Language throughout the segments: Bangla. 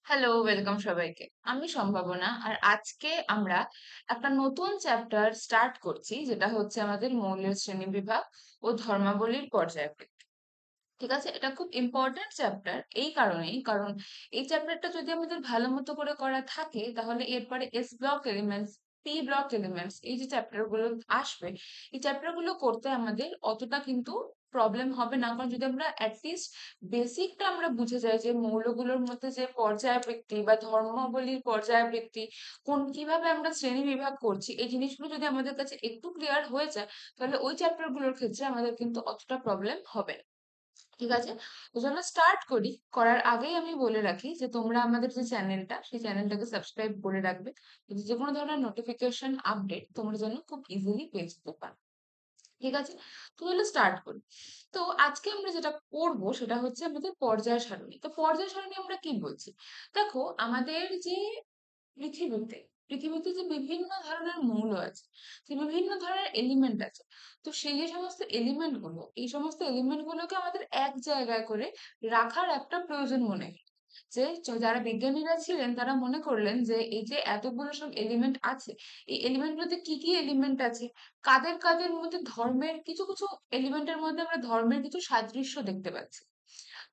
হ্যালো, ওয়েলকাম সবাইকে। আমি সম্ভাবনা। আর আজকে আমরা একটা নতুন চ্যাপ্টার স্টার্ট করছি, যেটা হচ্ছে আমাদের মৌলের শ্রেণীবিভাগ ও ধর্মাবলীর পর্যায়বৃত্তি। ঠিক আছে, এটা খুব ইম্পর্ট্যান্ট চ্যাপ্টার এই কারণেই, কারণ এই চ্যাপ্টারটা যদি আমাদের ভালো মতো করে করা থাকে, তাহলে এরপরে S block elements, P block elements, এই যে চ্যাপ্টার গুলো আসবে, এই চ্যাপ্টার গুলো করতে আমাদের অতটা কিন্তু প্রবলেম হবে না। কারণ যদি আমরা অ্যাটলিস্ট বেসিকটা আমরা বুঝে যাই যে মৌলগুলোর মধ্যে যে পর্যায়বৃত্তি বা ধর্মাবলীর পর্যায়বৃত্তি, কিভাবে আমরা শ্রেণী বিভাগ করছি, এই জিনিসগুলো যদি আমাদের কাছে একটু ক্লিয়ার হয়ে যায়, তাহলে ওই চ্যাপ্টার গুলোর ক্ষেত্রে আমাদের কিন্তু অতটা প্রবলেম হবে না। ঠিক আছে, তো চলো স্টার্ট করি। করার আগেই আমি বলে রাখি যে তোমরা আমাদের যে চ্যানেলটা, সেই চ্যানেলটাকে সাবস্ক্রাইব করে রাখবে, যাতে যে কোনো ধরনের নোটিফিকেশন আপডেট তোমরা যেন খুব ইজিলি পেয়ে যেতে পারো। ঠিক আছে, তো চলো স্টার্ট করি। তো আজকে আমরা যেটা করবো সেটা হচ্ছে আমাদের পর্যায় সারণী। তো পর্যায় সারণী আমরা কি বলছি? দেখো, আমাদের যে পৃথিবীতে পৃথিবীতে যে বিভিন্ন ধরনের মৌল আছে, যে বিভিন্ন ধরনের এলিমেন্ট আছে, তো সেই যে সমস্ত এলিমেন্ট গুলো, এই সমস্ত এলিমেন্ট গুলোকে আমাদের এক জায়গায় করে রাখার একটা প্রয়োজন মনে হলো। যে যারা বিজ্ঞানীরা ছিলেন, তারা মনে করলেন যে এই যে এতগুলো সব এলিমেন্ট আছে, এই এলিমেন্ট গুলোতে কি কি এলিমেন্ট আছে, কাদের কাদের মধ্যে ধর্মের কিছু কিছু এলিমেন্টের মধ্যে আমরা ধর্মের কিছু সাদৃশ্য দেখতে পাচ্ছি।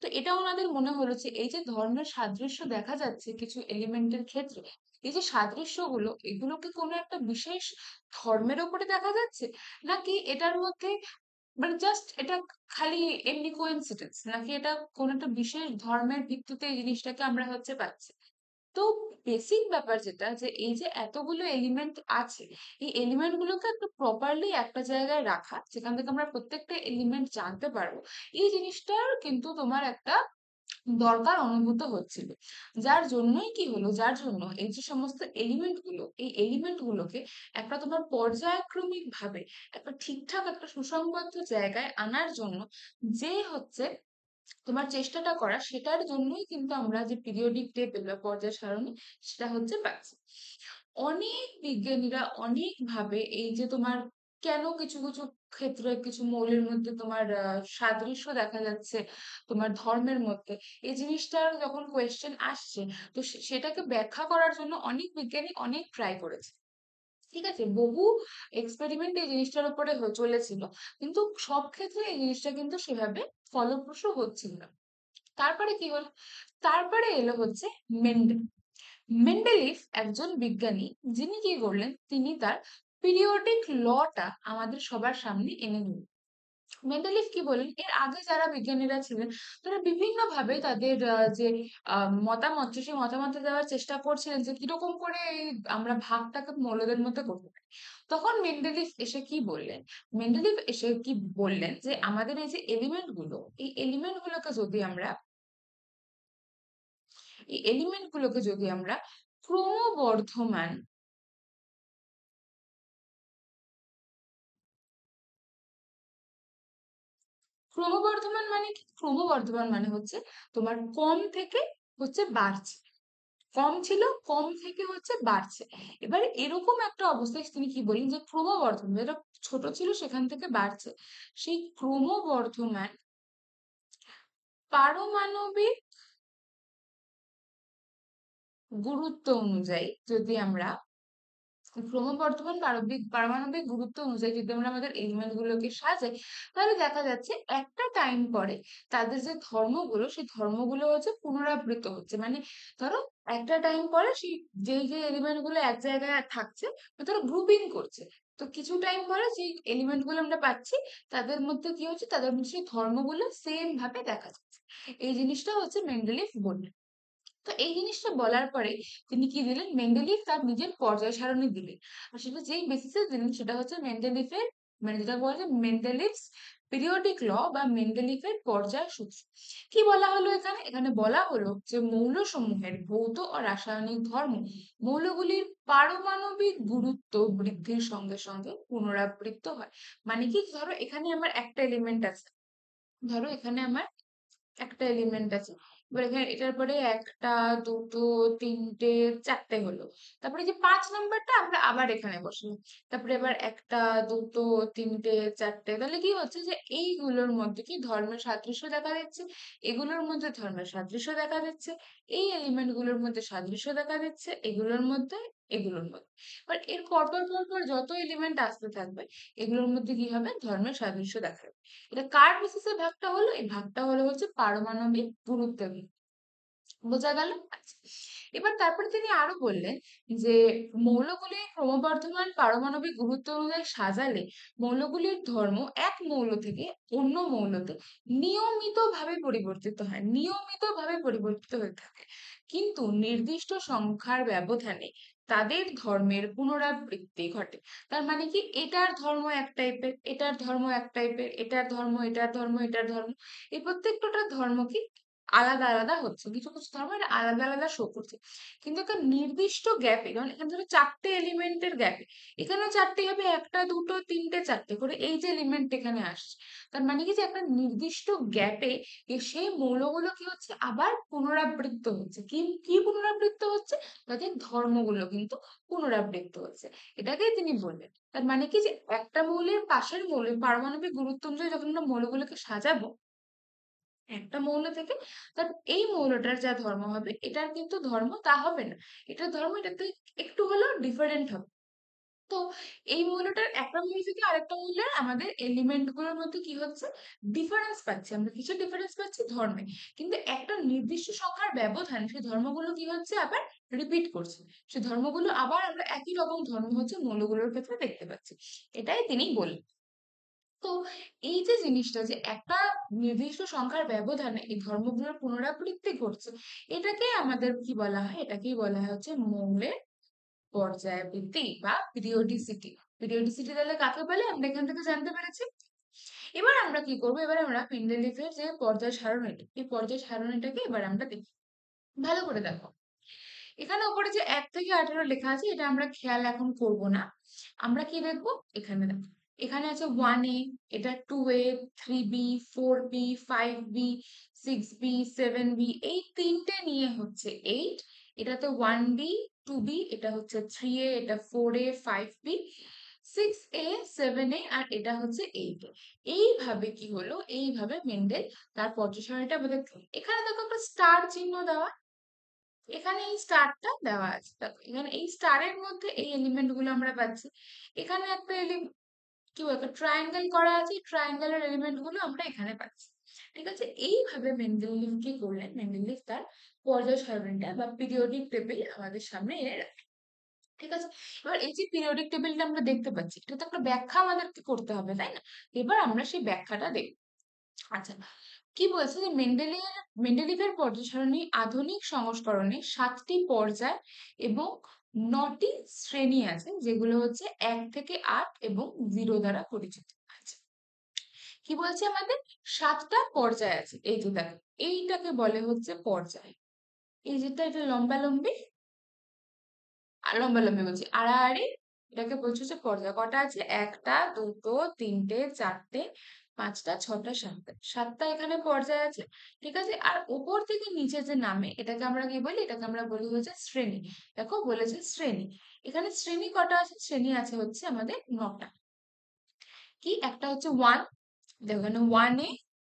তো এটা ওনাদের মনে হলো যে এই যে ধর্মের সাদৃশ্য দেখা যাচ্ছে কিছু এলিমেন্টের ক্ষেত্রে, এই যে সাদৃশ্যগুলো, এগুলো কি কোনো একটা বিশেষ ধর্মের উপরে দেখা যাচ্ছে, নাকি এটার মধ্যে মানে জাস্ট এটা খালি এমনি কোইন্সিডেন্স, নাকি এটা কোন একটা বিশেষ ধর্মের ভিত্তিতে এই জিনিসটাকে আমরা হচ্ছে পাচ্ছি। তো বেসিক ব্যাপার যেটা, যে এই যে এতগুলো এলিমেন্ট আছে, এই এলিমেন্ট গুলোকে একটু প্রপারলি একটা জায়গায় রাখা, যেখান থেকে আমরা প্রত্যেকটা এলিমেন্ট জানতে পারবো, এই জিনিসটার কিন্তু তোমার একটা দরকার অনুভূত হচ্ছিল। যার জন্যই কি হলো, যার জন্য এই যে সমস্ত এলিমেন্ট গুলো, এই এলিমেন্ট গুলোকে একটা তোমার পর্যায়ক্রমিক ভাবে একটা ঠিকঠাক একটা সুসংবদ্ধ জায়গায় আনার জন্য যে হচ্ছে তোমার চেষ্টাটা করা, সেটার জন্যই কিন্তু আমরা যে পিরিয়ডিক টেবিল বা পর্যায় সারণী, সেটা হচ্ছে পাচ্ছি। অনেক বিজ্ঞানীরা অনেক ভাবে এই যে তোমার কেন কিছু কিছু ক্ষেত্রে কিছু মৌলের মধ্যে তোমার সাদৃশ্য দেখা যাচ্ছে তোমার ধর্মের মধ্যে, এই জিনিসটার যখন কোয়েশ্চেন আসছে, তো সেটাকে ব্যাখ্যা করার জন্য অনেক বিজ্ঞানী অনেক ট্রাই করেছে। ঠিক আছে, বহু এক্সপেরিমেন্ট এই জিনিসটার উপরে চলেছিল, কিন্তু সব ক্ষেত্রে এই জিনিসটা কিন্তু সেভাবে ফলপ্রসূ হচ্ছিল না। তারপরে কি হলো, তারপরে এলো হচ্ছে মেন্ডেল। মেন্ডেলিফ একজন বিজ্ঞানী, যিনি কি করলেন, তিনি তার পিরিয়ডিক লটা আমাদের সবার সামনে এনে দিলেন। মেন্ডেলিফ কি বলেন, এর আগে যারা বিজ্ঞানীরা ছিলেন, তারা বিভিন্ন ভাবে তাদের যে মতামত, সেই মতামত দেওয়ার চেষ্টা করছিলেন যে কিরকম করে এই আমরা ভাগটাকে মৌলদের মধ্যে করতে পারি। তখন মেন্ডেলিফ এসে কি বললেন, মেন্ডেলিফ এসে কি বললেন যে আমাদের এই যে এলিমেন্ট গুলো, এই এলিমেন্ট গুলোকে যদি আমরা এই এলিমেন্ট গুলোকে যদি আমরা ক্রমবর্ধমান, ক্রমবর্ধমান মানে কি? ক্রমবর্ধমান মানে হচ্ছে তোমার কম থেকে হচ্ছে বাড়ছে, কম ছিল, কম থেকে হচ্ছে বাড়ছে। এবারে এরকম একটা অবস্থায় তিনি কি বলেন, যে ক্রমবর্ধমান যেটা ছোট ছিল সেখান থেকে বাড়ছে, সেই ক্রমবর্ধমান পারমাণবিক গুরুত্ব অনুযায়ী যদি আমরা, ক্রমবর্ধমান পারমাণবিক গুরুত্ব অনুযায়ী যদি আমরা আমাদের এলিমেন্ট গুলোকে সাজাই, তাহলে দেখা যাচ্ছে একটা টাইম পরে তাদের যে ধর্মগুলো, সেই ধর্মগুলো হচ্ছে পুনরাবৃত্ত হচ্ছে। মানে ধরো একটা টাইম পরে সেই যে যে এলিমেন্ট গুলো এক জায়গায় থাকছে, ধরো গ্রুপিং করছে, তো কিছু টাইম পরে যে এলিমেন্ট গুলো আমরা পাচ্ছি, তাদের মধ্যে কি হচ্ছে, তাদের মধ্যে সেই ধর্মগুলো সেম ভাবে দেখা যাচ্ছে। এই জিনিসটা হচ্ছে মেন্ডেলিফ বললেন। তো এই জিনিসটা বলার পরে তিনি কি দিলেন, মেন্ডেলিফ তার নিজের পর্যায় সারণী দিলেন। আর সেটা যেই বেসিসে দিলেন সেটা হচ্ছে মেন্ডেলিফের, মানে যেটা বলা হয় মেন্ডেলিভস পিরিয়ডিক ল বা মেন্ডেলিফের পর্যায় সূত্র। কি বলা হলো এখানে, এখানে বলা হলো যে মৌলসমূহের ভৌত ও রাসায়নিক ধর্ম মৌলগুলির পারমাণবিক গুরুত্ব বৃদ্ধির সঙ্গে সঙ্গে পুনরাবৃত্ত হয়। মানে কি, ধরো এখানে আমার একটা এলিমেন্ট আছে, ধরো এখানে আমার একটা এলিমেন্ট আছে, এবার এখানে এটার পরে একটা, দুটো, তিনটে, চারটে হলো। তারপরে যে 5 নাম্বারটা আমরা আবার এখানে বসালাম। তারপরে এবার একটা, দুটো, তিনটে, চারটে, তাহলে কি হচ্ছে যে এইগুলোর মধ্যে কি ধর্মের সাদৃশ্য দেখা দিচ্ছে, এগুলোর মধ্যে ধর্মের সাদৃশ্য দেখা দিচ্ছে, এই এলিমেন্ট গুলোর মধ্যে সাদৃশ্য দেখা দিচ্ছে, এগুলোর মধ্যে, এগুলোর মধ্যে। এবার এর পরপর পরপর যত এলিমেন্ট আসতে থাকবে, এগুলোর মধ্যে কি হবে, ধর্মের সাদৃশ্য দেখা যাবে। এটা কার বেসিসে ভাগটা হলো, এই ভাগটা হলো হচ্ছে পারমাণবিক গুরুত্বের ভিত্তিতে। বোঝা গেল? আচ্ছা। এবার তারপরে তিনি আরো বললেন যে মৌলগুলি ক্রমবর্ধমান পারমাণবিক গুরুত্ব অনুযায়ী সাজালে মৌলগুলির ধর্ম এক মৌল থেকে অন্য মৌলতে নিয়মিতভাবে পরিবর্তিত হয়, নিয়মিতভাবে পরিবর্তিত হয়ে থাকে, কিন্তু নির্দিষ্ট সংখ্যার ব্যবধানে তাদের ধর্মের পুনরাবৃত্তি ঘটে। তার মানে কি, এটার ধর্ম এক টাইপের, এটার ধর্ম এক টাইপের, এটার ধর্ম, এটার ধর্ম, এটার ধর্ম, এই প্রত্যেকটা ধর্ম কি আলাদা আলাদা হচ্ছে, কিছু কিছু ধর্ম এটা আলাদা আলাদা শো করছে, কিন্তু একটা নির্দিষ্ট গ্যাপে, যেমন এখানে ধরো 4টে এলিমেন্টের গ্যাপে, এখানেও 4টে হবে, একটা, দুটো, তিনটে, 4টে করে এই যে এলিমেন্ট এখানে আসছে, তার মানে কি যে একটা নির্দিষ্ট গ্যাপে সেই মৌলগুলো কি হচ্ছে, আবার পুনরাবৃত্ত হচ্ছে। কি কি পুনরাবৃত্ত হচ্ছে, তাদের ধর্মগুলো কিন্তু পুনরাবৃত্ত হচ্ছে। এটাকেই তিনি বললেন। তার মানে কি যে একটা মৌলের পাশের মৌলের পারমাণবিক গুরুত্ব অনুযায়ী যখন আমরা মৌলগুলোকে সাজাবো একটা মৌল থেকে, তার এই মৌলটার যা ধর্ম হবে এটার কিন্তু ধর্ম তা হবে না, এটার ধর্ম এটাতে একটু হলেও ডিফারেন্ট হবে। তো এই মৌলটার একটা মৌল থেকে আরেকটা মৌলের আমাদের এলিমেন্ট গুলোর মধ্যে কি হচ্ছে, ডিফারেন্স পাচ্ছি, আমরা কিছু ডিফারেন্স পাচ্ছি ধর্মে, কিন্তু একটা নির্দিষ্ট সংখ্যার ব্যবধানে সেই ধর্মগুলো কি হচ্ছে, আবার রিপিট করছে, সেই ধর্মগুলো আবার আমরা একই রকম ধর্ম হচ্ছে মৌলগুলোর ক্ষেত্রে দেখতে পাচ্ছি। এটাই তিনি বললেন। তো এই যে জিনিসটা যে একটা নির্দিষ্ট সংখ্যার ব্যবধানে এই ধর্মগুলোর পুনরাবৃত্তি ঘটছে, এটাকে আমাদের কি বলা হয়, এটাকেই বলা হয় হচ্ছে মৌলের পর্যায়বৃত্তি বা পিরিওডিসিটি। পিরিওডিসিটি তাহলে কাকে বলে আমরা এখান থেকে জানতে পেরেছি। এবার আমরা কি করবো, এবার আমরা মেন্ডেলিভের যে পর্যায় সারণীটা, এই পর্যায় সারণীটাকে এবার আমরা দেখি। ভালো করে দেখো, এখানে উপরে যে 1 থেকে 18 লেখা আছে এটা আমরা খেয়াল এখন করব না। আমরা কি দেখবো, এখানে দেখো, এখানে আছে 1A, এটা 2A, 3B, 4B, 5B, 6B, 7B, এই তিনটে নিয়ে হচ্ছে 8, এটাতে 1B, 2B, এটা হচ্ছে 3A, এটা 4A, 5B, 6A, 7A, আর এটা হচ্ছে 8A। এইভাবে কি হলো, এইভাবে মেন্ডেল তার পর্যায় সারণীটা আমাদের, এখানে দেখো একটা স্টার চিহ্ন দেওয়া, এখানে এই স্টারটা দেওয়া আছে, দেখো এখানে এই স্টারের মধ্যে এই এলিমেন্ট গুলো আমরা পাচ্ছি। এখানে একটা কি বলতো ট্রায়াঙ্গেল করা আছে, ট্রায়াঙ্গেলের এলিমেন্ট গুলো আমরা এখানে পাচ্ছি। ঠিক আছে, এইভাবে মেন্ডেলিভ কি করলেন, মেন্ডেলিভ তার পর্যায় সারণীটা বা পিরিয়ডিক টেবিল আমাদের সামনে এনে রাখেন। ঠিক আছে, এবার এই যে পিরিয়ডিক টেবিলটা আমরা দেখতে পাচ্ছি, এটা তো একটা ব্যাখ্যা আমাদেরকে করতে হবে, তাই না? এবার আমরা সেই ব্যাখ্যাটা দেখব। আচ্ছা, কি বলছে যে মেন্ডেলিভের পর্যায় সারণী আধুনিক সংস্করণে 7টি পর্যায় এবং 9টি শ্রেণী আছে, যেগুলো হচ্ছে 1 থেকে 8 এবং 0 দ্বারা পরিচিত। আচ্ছা, কি বলছে আমাদের, 7টা পর্যায় আছে, এই যে দেখো, এইটাকে বলে হচ্ছে পর্যায়। এই যেটা, এটা লম্বালম্বি, আর লম্বালম্বি বলছি আড়াআড়ি, এটাকে বলছে হচ্ছে পর্যায়। কটা আছে, একটা, দুটো, তিনটে, চারটে, পাঁচটা, ছটা, সাতটা, সাতটা এখানে পর্যায় আছে। ঠিক আছে, আর উপর থেকে নিচে যে নামে এটাকে আমরা কি বলি, এটাকে আমরা বলি হচ্ছে শ্রেণী। দেখো বলেছে শ্রেণী, এখানে শ্রেণী কটা আছে, শ্রেণী আছে হচ্ছে আমাদের 9টা। কি, একটা হচ্ছে 1, দেখো এখানে 1A,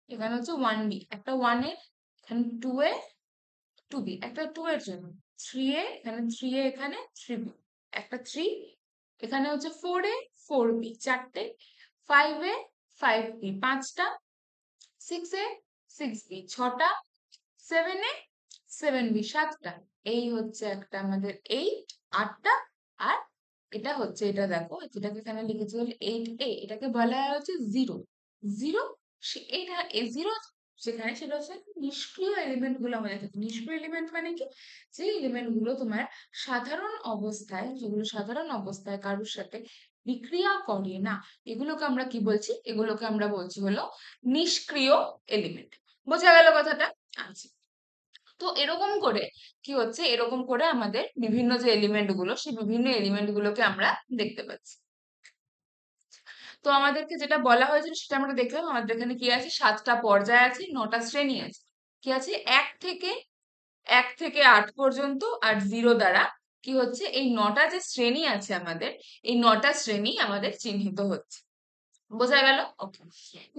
এখানে হচ্ছে 1B, একটা 1A, এখানে 2A, 2B, একটা 2 এর জন্য 3A, এখানে 3A, এখানে 3B, একটা 3, এখানে হচ্ছে 4A, 4B, চারটে, 5A, 5B, পাঁচটা, 6A, 6B, ছটা, 7A, 7B, সাতটা, এই হচ্ছে একটা আমাদের 8, আটটা, আর এটা হচ্ছে, এটা দেখো যেটাকে এখানে লিখেছি হলো 8A, এটাকে বলা হয় হচ্ছে জিরো। জিরো, এটা জিরো যেখানে, সেটা হচ্ছে নিষ্ক্রিয় এলিমেন্ট গুলো আমাদের থাকে। নিষ্ক্রিয় এলিমেন্ট মানে কি, যে এলিমেন্ট গুলো তোমার সাধারণ অবস্থায়, যেগুলো সাধারণ অবস্থায় কারোর সাথে বিক্রিয়া করে না, এগুলোকে আমরা কি বলছি, এগুলোকে আমরা বলছি হলো নিষ্ক্রিয় এলিমেন্ট। বোঝা গেল কথাটা? আচ্ছা, তো এরকম করে কি হচ্ছে, এরকম করে আমাদের বিভিন্ন যে এলিমেন্ট গুলো, সেই বিভিন্ন এলিমেন্ট গুলোকে আমরা দেখতে পাচ্ছি। তো আমাদেরকে যেটা বলা হয়েছিল সেটা আমরা দেখলাম, আমাদের এখানে কি আছে, 7টা পর্যায় আছে, 9টা শ্রেণী আছে। কি আছে, এক থেকে 8 পর্যন্ত, আর 0 দ্বারা কি হচ্ছে, এই 9টা যে শ্রেণী আছে আমাদের, এই 9টা শ্রেণী আমাদের চিহ্নিত হচ্ছে। বোঝা গেল? ওকে।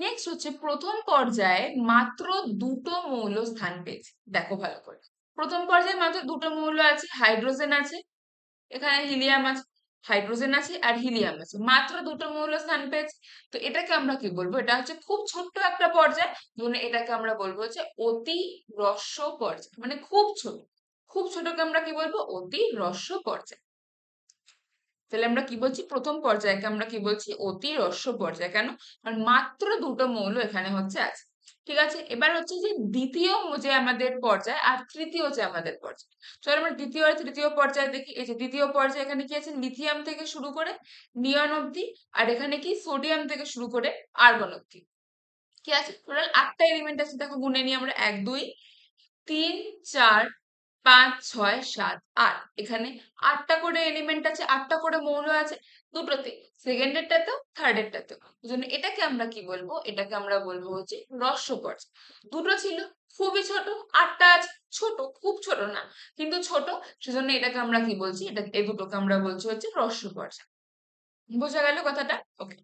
নেক্সট হচ্ছে প্রথম পর্যায়ে মাত্র দুটো মৌল স্থান পেয়েছে। দেখো ভালো করে, প্রথম পর্যায়ে মাত্র দুটো মৌল আছে, হাইড্রোজেন আছে, এখানে হিলিয়াম আছে, হাইড্রোজেন আছে আর হিলিয়াম আছে, মাত্র দুটো মৌল স্থান পেয়েছে। তো এটাকে আমরা কি বলবো, এটা হচ্ছে খুব ছোট্ট একটা পর্যায়, মানে এটাকে আমরা বলবো হচ্ছে অতি হ্রস্ব পর্যায়, মানে খুব ছোট। খুব ছোটকে আমরা কি বলবো, অতি হ্রস্ব পর্যায়। তাহলে আমরা কি বলছি, প্রথম পর্যায়কে আমরা কি বলছি, অতি হ্রস্ব পর্যায়। কেন? কারণ মাত্র দুটো মৌল এখানে হচ্ছে আছে। ঠিক আছে, এবার হচ্ছে যে দ্বিতীয় যে আমাদের পর্যায় আর তৃতীয় যে আমাদের পর্যায়। চলো আমরা দ্বিতীয় আর তৃতীয় পর্যায় দেখি। এই যে দ্বিতীয় পর্যায়ে এখানে কি আছে, লিথিয়াম থেকে শুরু করে নিয়ন অব্দি, আর এখানে কি সোডিয়াম থেকে শুরু করে আর্গন অব্দি। কি আছে, টোটাল 8টা এলিমেন্ট আছে। দেখো গুনে নিই আমরা, 1 2 3 4 5 6 7 8। এখানে 8টা করে এলিমেন্ট আছে, 8টা করে মৌল আছে দুটোতে, সেকেন্ডেরটাতেও থার্ডেরটাতেও। ওই জন্য এটাকে আমরা কি বলবো, এটাকে আমরা বলবো হচ্ছে হ্রস্ব পর্যায়। দুটো ছিল, খুবই ছোট, 8টা আছে, ছোট, খুব ছোট না কিন্তু ছোট, সেজন্য এটাকে আমরা কি বলছি, এটা এই দুটোকে আমরা বলছি হচ্ছে হ্রস্ব পর্যায়। বোঝা গেল কথাটা? ওকে।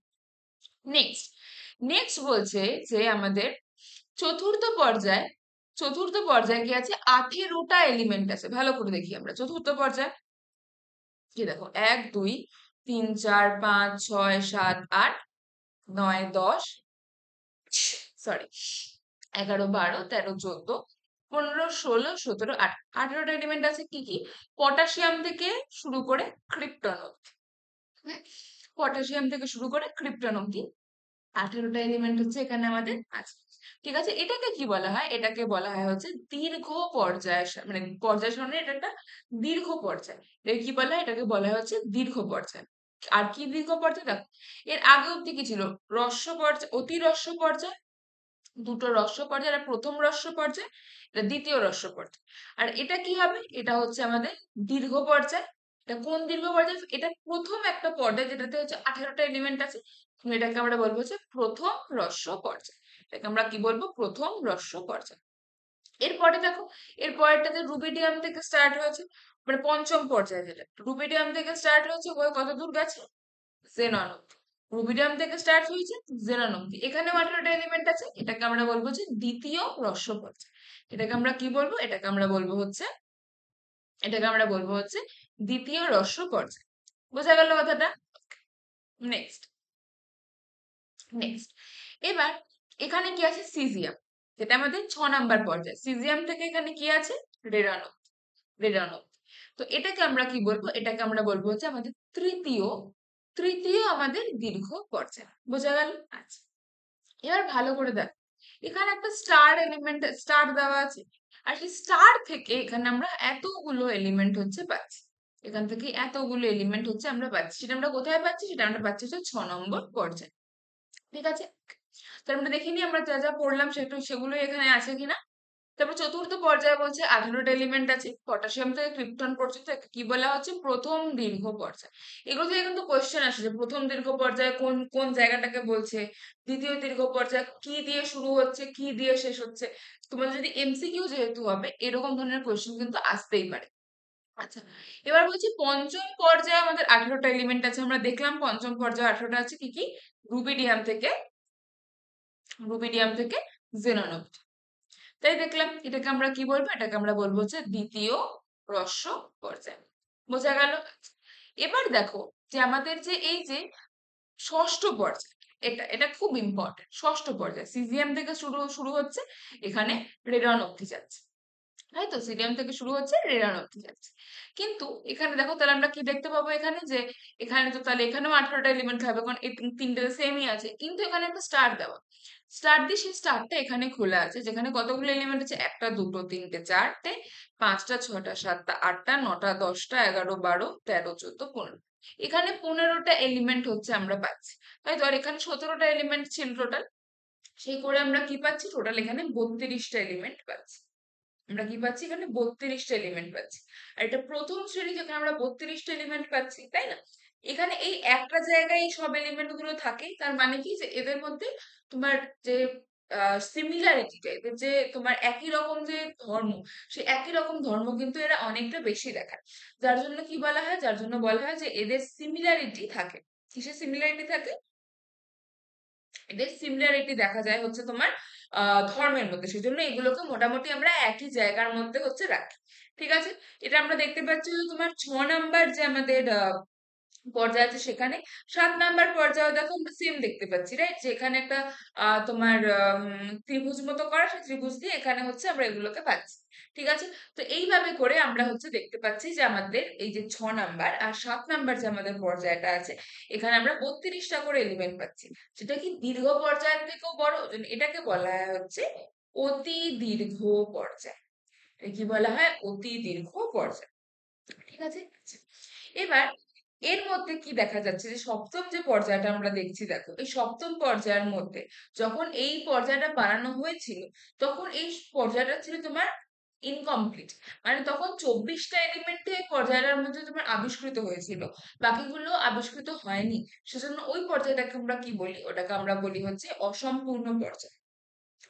নেক্সট নেক্সট বলছে যে আমাদের চতুর্থ পর্যায়ে, চতুর্থ পর্যায়ে কি আছে, 18টা এলিমেন্ট আছে। ভালো করে দেখি আমরা চতুর্থ পর্যায়ে কি, দেখো 1 2 3 4 5 6 7 8 9 10, সরি 11 12 13 14 15 16 17 18, 18টা এলিমেন্ট আছে। কি কি, পটাশিয়াম থেকে শুরু করে ক্রিপ্টন অব্দি। হ্যাঁ, পটাশিয়াম থেকে শুরু করে ক্রিপ্টন অব্দি 18টা এলিমেন্ট হচ্ছে এখানে আমাদের আছে। ঠিক আছে, এটাকে কি বলা হয়, এটাকে বলা হয় হচ্ছে দীর্ঘ পর্যায় মানে পর্যায় সারণীর এটা একটা দীর্ঘ পর্যায়। এটাকে কি বলা হয়, এটাকে বলা হয় হচ্ছে দীর্ঘ পর্যায়। আর কি দীর্ঘ পর্যায়, দেখো এর আগে অব্দি কি ছিল, হ্রস্ব পর্যায়, অতি হ্রস্ব পর্যায়, দুটো হ্রস্ব পর্যায়, আর প্রথম হ্রস্ব পর্যায়, এটা দ্বিতীয় হ্রস্ব পর্যায়। আর এটা কি হবে, এটা হচ্ছে আমাদের দীর্ঘ পর্যায়। এটা কোন দীর্ঘ পর্যায়, এটা প্রথম একটা পর্যায় যেটাতে হচ্ছে 18টা এলিমেন্ট আছে, এটাকে আমরা বলবো হচ্ছে প্রথম হ্রস্ব পর্যায়। এটাকে আমরা কি বলবো, প্রথম হ্রস্ব পর্যায়। এরপরে দেখো, এর পরেরটাতে রুবিডিয়াম থেকে স্টার্ট হয়েছে, মানে পঞ্চম পর্যায়ে, যেটা রুবিডিয়াম থেকে স্টার্ট হয়েছে, ওই কত দূর গেছে, জেনন অব্দি। রুবিডিয়াম থেকে স্টার্ট হয়েছে জেনন অব্দি, এখানে 18টা এলিমেন্ট আছে। এটাকে আমরা বলবো যে দ্বিতীয় হ্রস্ব পর্যায়। এটাকে আমরা কি বলবো, এটাকে আমরা বলবো হচ্ছে, এটাকে আমরা বলবো হচ্ছে দ্বিতীয় হ্রস্ব পর্যায়। বোঝা গেল কথাটা? নেক্সট নেক্সট এবার এখানে কি আছে, সিজিয়াম, যেটা আমাদের 6 নাম্বার পর্যায়। সিজিয়াম থেকে এখানে কি আছে, রেডন অব্দি, রেডন অব্দি। তো এটাকে আমরা কি বলবো, এটাকে আমরা বলবো হচ্ছে আমাদের তৃতীয়, তৃতীয় আমাদের দীর্ঘ পর্যায়। বোঝা গেল? আচ্ছা, এবার ভালো করে দেখ, এখানে একটা স্টার এলিমেন্ট, স্টার দেওয়া আছে, আর সেই স্টার থেকে এখানে আমরা এতগুলো এলিমেন্ট হচ্ছে পাচ্ছি। এখান থেকে এতগুলো এলিমেন্ট হচ্ছে আমরা পাচ্ছি, সেটা আমরা কোথায় পাচ্ছি, সেটা আমরা পাচ্ছি হচ্ছে 6 নম্বর পর্যায়ে। ঠিক আছে, তার আমরা দেখিনি আমরা যা যা পড়লাম সেগুলো এখানে আছে কিনা। তারপর চতুর্থ পর্যায়ে বলছে 18টা এলিমেন্ট আছে, পটাশিয়াম থেকে ক্রিপ্টন পর্যন্ত, কি বলা হচ্ছে, প্রথম দীর্ঘ পর্যায়। এগুলো থেকে কিন্তু কোয়েশ্চেন আসে যে প্রথম দীর্ঘ পর্যায়ে কোন কোন জায়গাটাকে বলছে, দ্বিতীয় দীর্ঘ পর্যায় কি দিয়ে শুরু হচ্ছে, কি দিয়ে শেষ হচ্ছে। তোমাদের যদি এমসিকিউ যেহেতু হবে, এরকম ধরনের কোয়েশ্চেন কিন্তু আসতেই পারে। আচ্ছা, এবার বলছি পঞ্চম পর্যায়ে আমাদের 18টা এলিমেন্ট আছে। আমরা দেখলাম পঞ্চম পর্যায়ে 18টা আছে, কি কি, রুবিডিয়াম থেকে, রুবিডিয়াম থেকে জেনন অব্দি। তাই দেখলাম, এটাকে আমরা কি বলবো, এটাকে আমরা বলবো হচ্ছে দ্বিতীয় হ্রস্ব পর্যায়। বোঝা গেল? এবার দেখো যে আমাদের যে এই যে ষষ্ঠ পর্যায়, এটা এটা খুব ইম্পর্টেন্ট। ষষ্ঠ পর্যায় সিজিএম থেকে শুরু শুরু হচ্ছে, এখানে রেডন অব্দি যাচ্ছে, তাই তো, সিডিয়াম থেকে শুরু হচ্ছে, রেডন অব্দি যাচ্ছে। কিন্তু এখানে দেখো, তাহলে আমরা কি দেখতে পাবো এখানে, যে এখানে তো তাহলে এখানেও 18টা এলিমেন্ট হবে, কারণ এই তিনটে সেমই আছে, কিন্তু এখানে একটা স্টার দেওয়া, স্টার দিয়ে সেই স্টারটা এখানে খোলা আছে, যেখানে কতগুলো এলিমেন্ট আছে, একটা দুটো তিনটে চারটে পাঁচটা ছটা সাতটা আটটা নটা 10টা 11 12 13 14 15। এখানে 15টা এলিমেন্ট হচ্ছে আমরা পাচ্ছি, তাই তো। আর এখানে 17টা এলিমেন্ট ছিল টোটাল, সেই করে আমরা কি পাচ্ছি, টোটাল এখানে 32টা এলিমেন্ট পাচ্ছি। আমরা কি পাচ্ছি, এখানে 32টা এলিমেন্ট পাচ্ছি। আর এটা প্রথম শ্রেণী, যেখানে আমরা 32টা এলিমেন্ট পাচ্ছি, তাই না। এখানে এই একটা জায়গায় এই সব এলিমেন্ট গুলো থাকে, তার মানে কি, যে এদের মধ্যে তোমার যে সিমিলারিটি টাইপের, যে তোমার একই রকম যে ধর্ম, সে একই রকম ধর্ম কিন্তু এরা অনেকটা বেশি দেখায়। যার জন্য কি বলা হয়, যার জন্য বলা হয় যে এদের সিমিলারিটি থাকে। কিসের সিমিলারিটি থাকে? এদের সিমিলারিটি দেখা যায় হচ্ছে তোমার ধর্মের মধ্যে, সেজন্য এগুলোকে মোটামুটি আমরা একই জায়গার মধ্যে হচ্ছে রাখি। ঠিক আছে, এটা আমরা দেখতে পাচ্ছি যে তোমার 6 নাম্বার যে আমাদের পর্যায়ে আছে সেখানে। 7 নাম্বার পর্যায়ে দেখো আমরা সেম দেখতে পাচ্ছি, রাইট? যে এখানে একটা তোমার ত্রিভুজ মতো করা, সেই ত্রিভুজ দিয়ে এখানে হচ্ছে আমরা এগুলোকে পাচ্ছি। ঠিক আছে, তো এইভাবে করে আমরা হচ্ছে দেখতে পাচ্ছি যে আমাদের এই যে 6 নাম্বার আর 7 নাম্বার যে আমাদের পর্যায়টা আছে, এখানে আমরা 32টা করে এলিমেন্ট পাচ্ছি, যেটা কি দীর্ঘ পর্যায়ের থেকেও বড়। এটাকে বলা হয় হচ্ছে অতি দীর্ঘ পর্যায়। কি বলা হয়? অতি দীর্ঘ পর্যায়। ঠিক আছে, আচ্ছা। এবার এর মধ্যে কি দেখা যাচ্ছে যে সপ্তম যে পর্যায়টা আমরা দেখছি, দেখো এই সপ্তম পর্যায়ের মধ্যে যখন এই পর্যায়টা বানানো হয়েছিল, তখন এই পর্যায়টা ছিল তোমার ইনকমপ্লিট। মানে তখন 24টা এলিমেন্টে এই পর্যায়টার মধ্যে তোমার আবিষ্কৃত হয়েছিল, বাকিগুলো আবিষ্কৃত হয়নি। সেজন্য ওই পর্যায়টাকে আমরা কি বলি? ওটাকে আমরা বলি হচ্ছে অসম্পূর্ণ পর্যায়।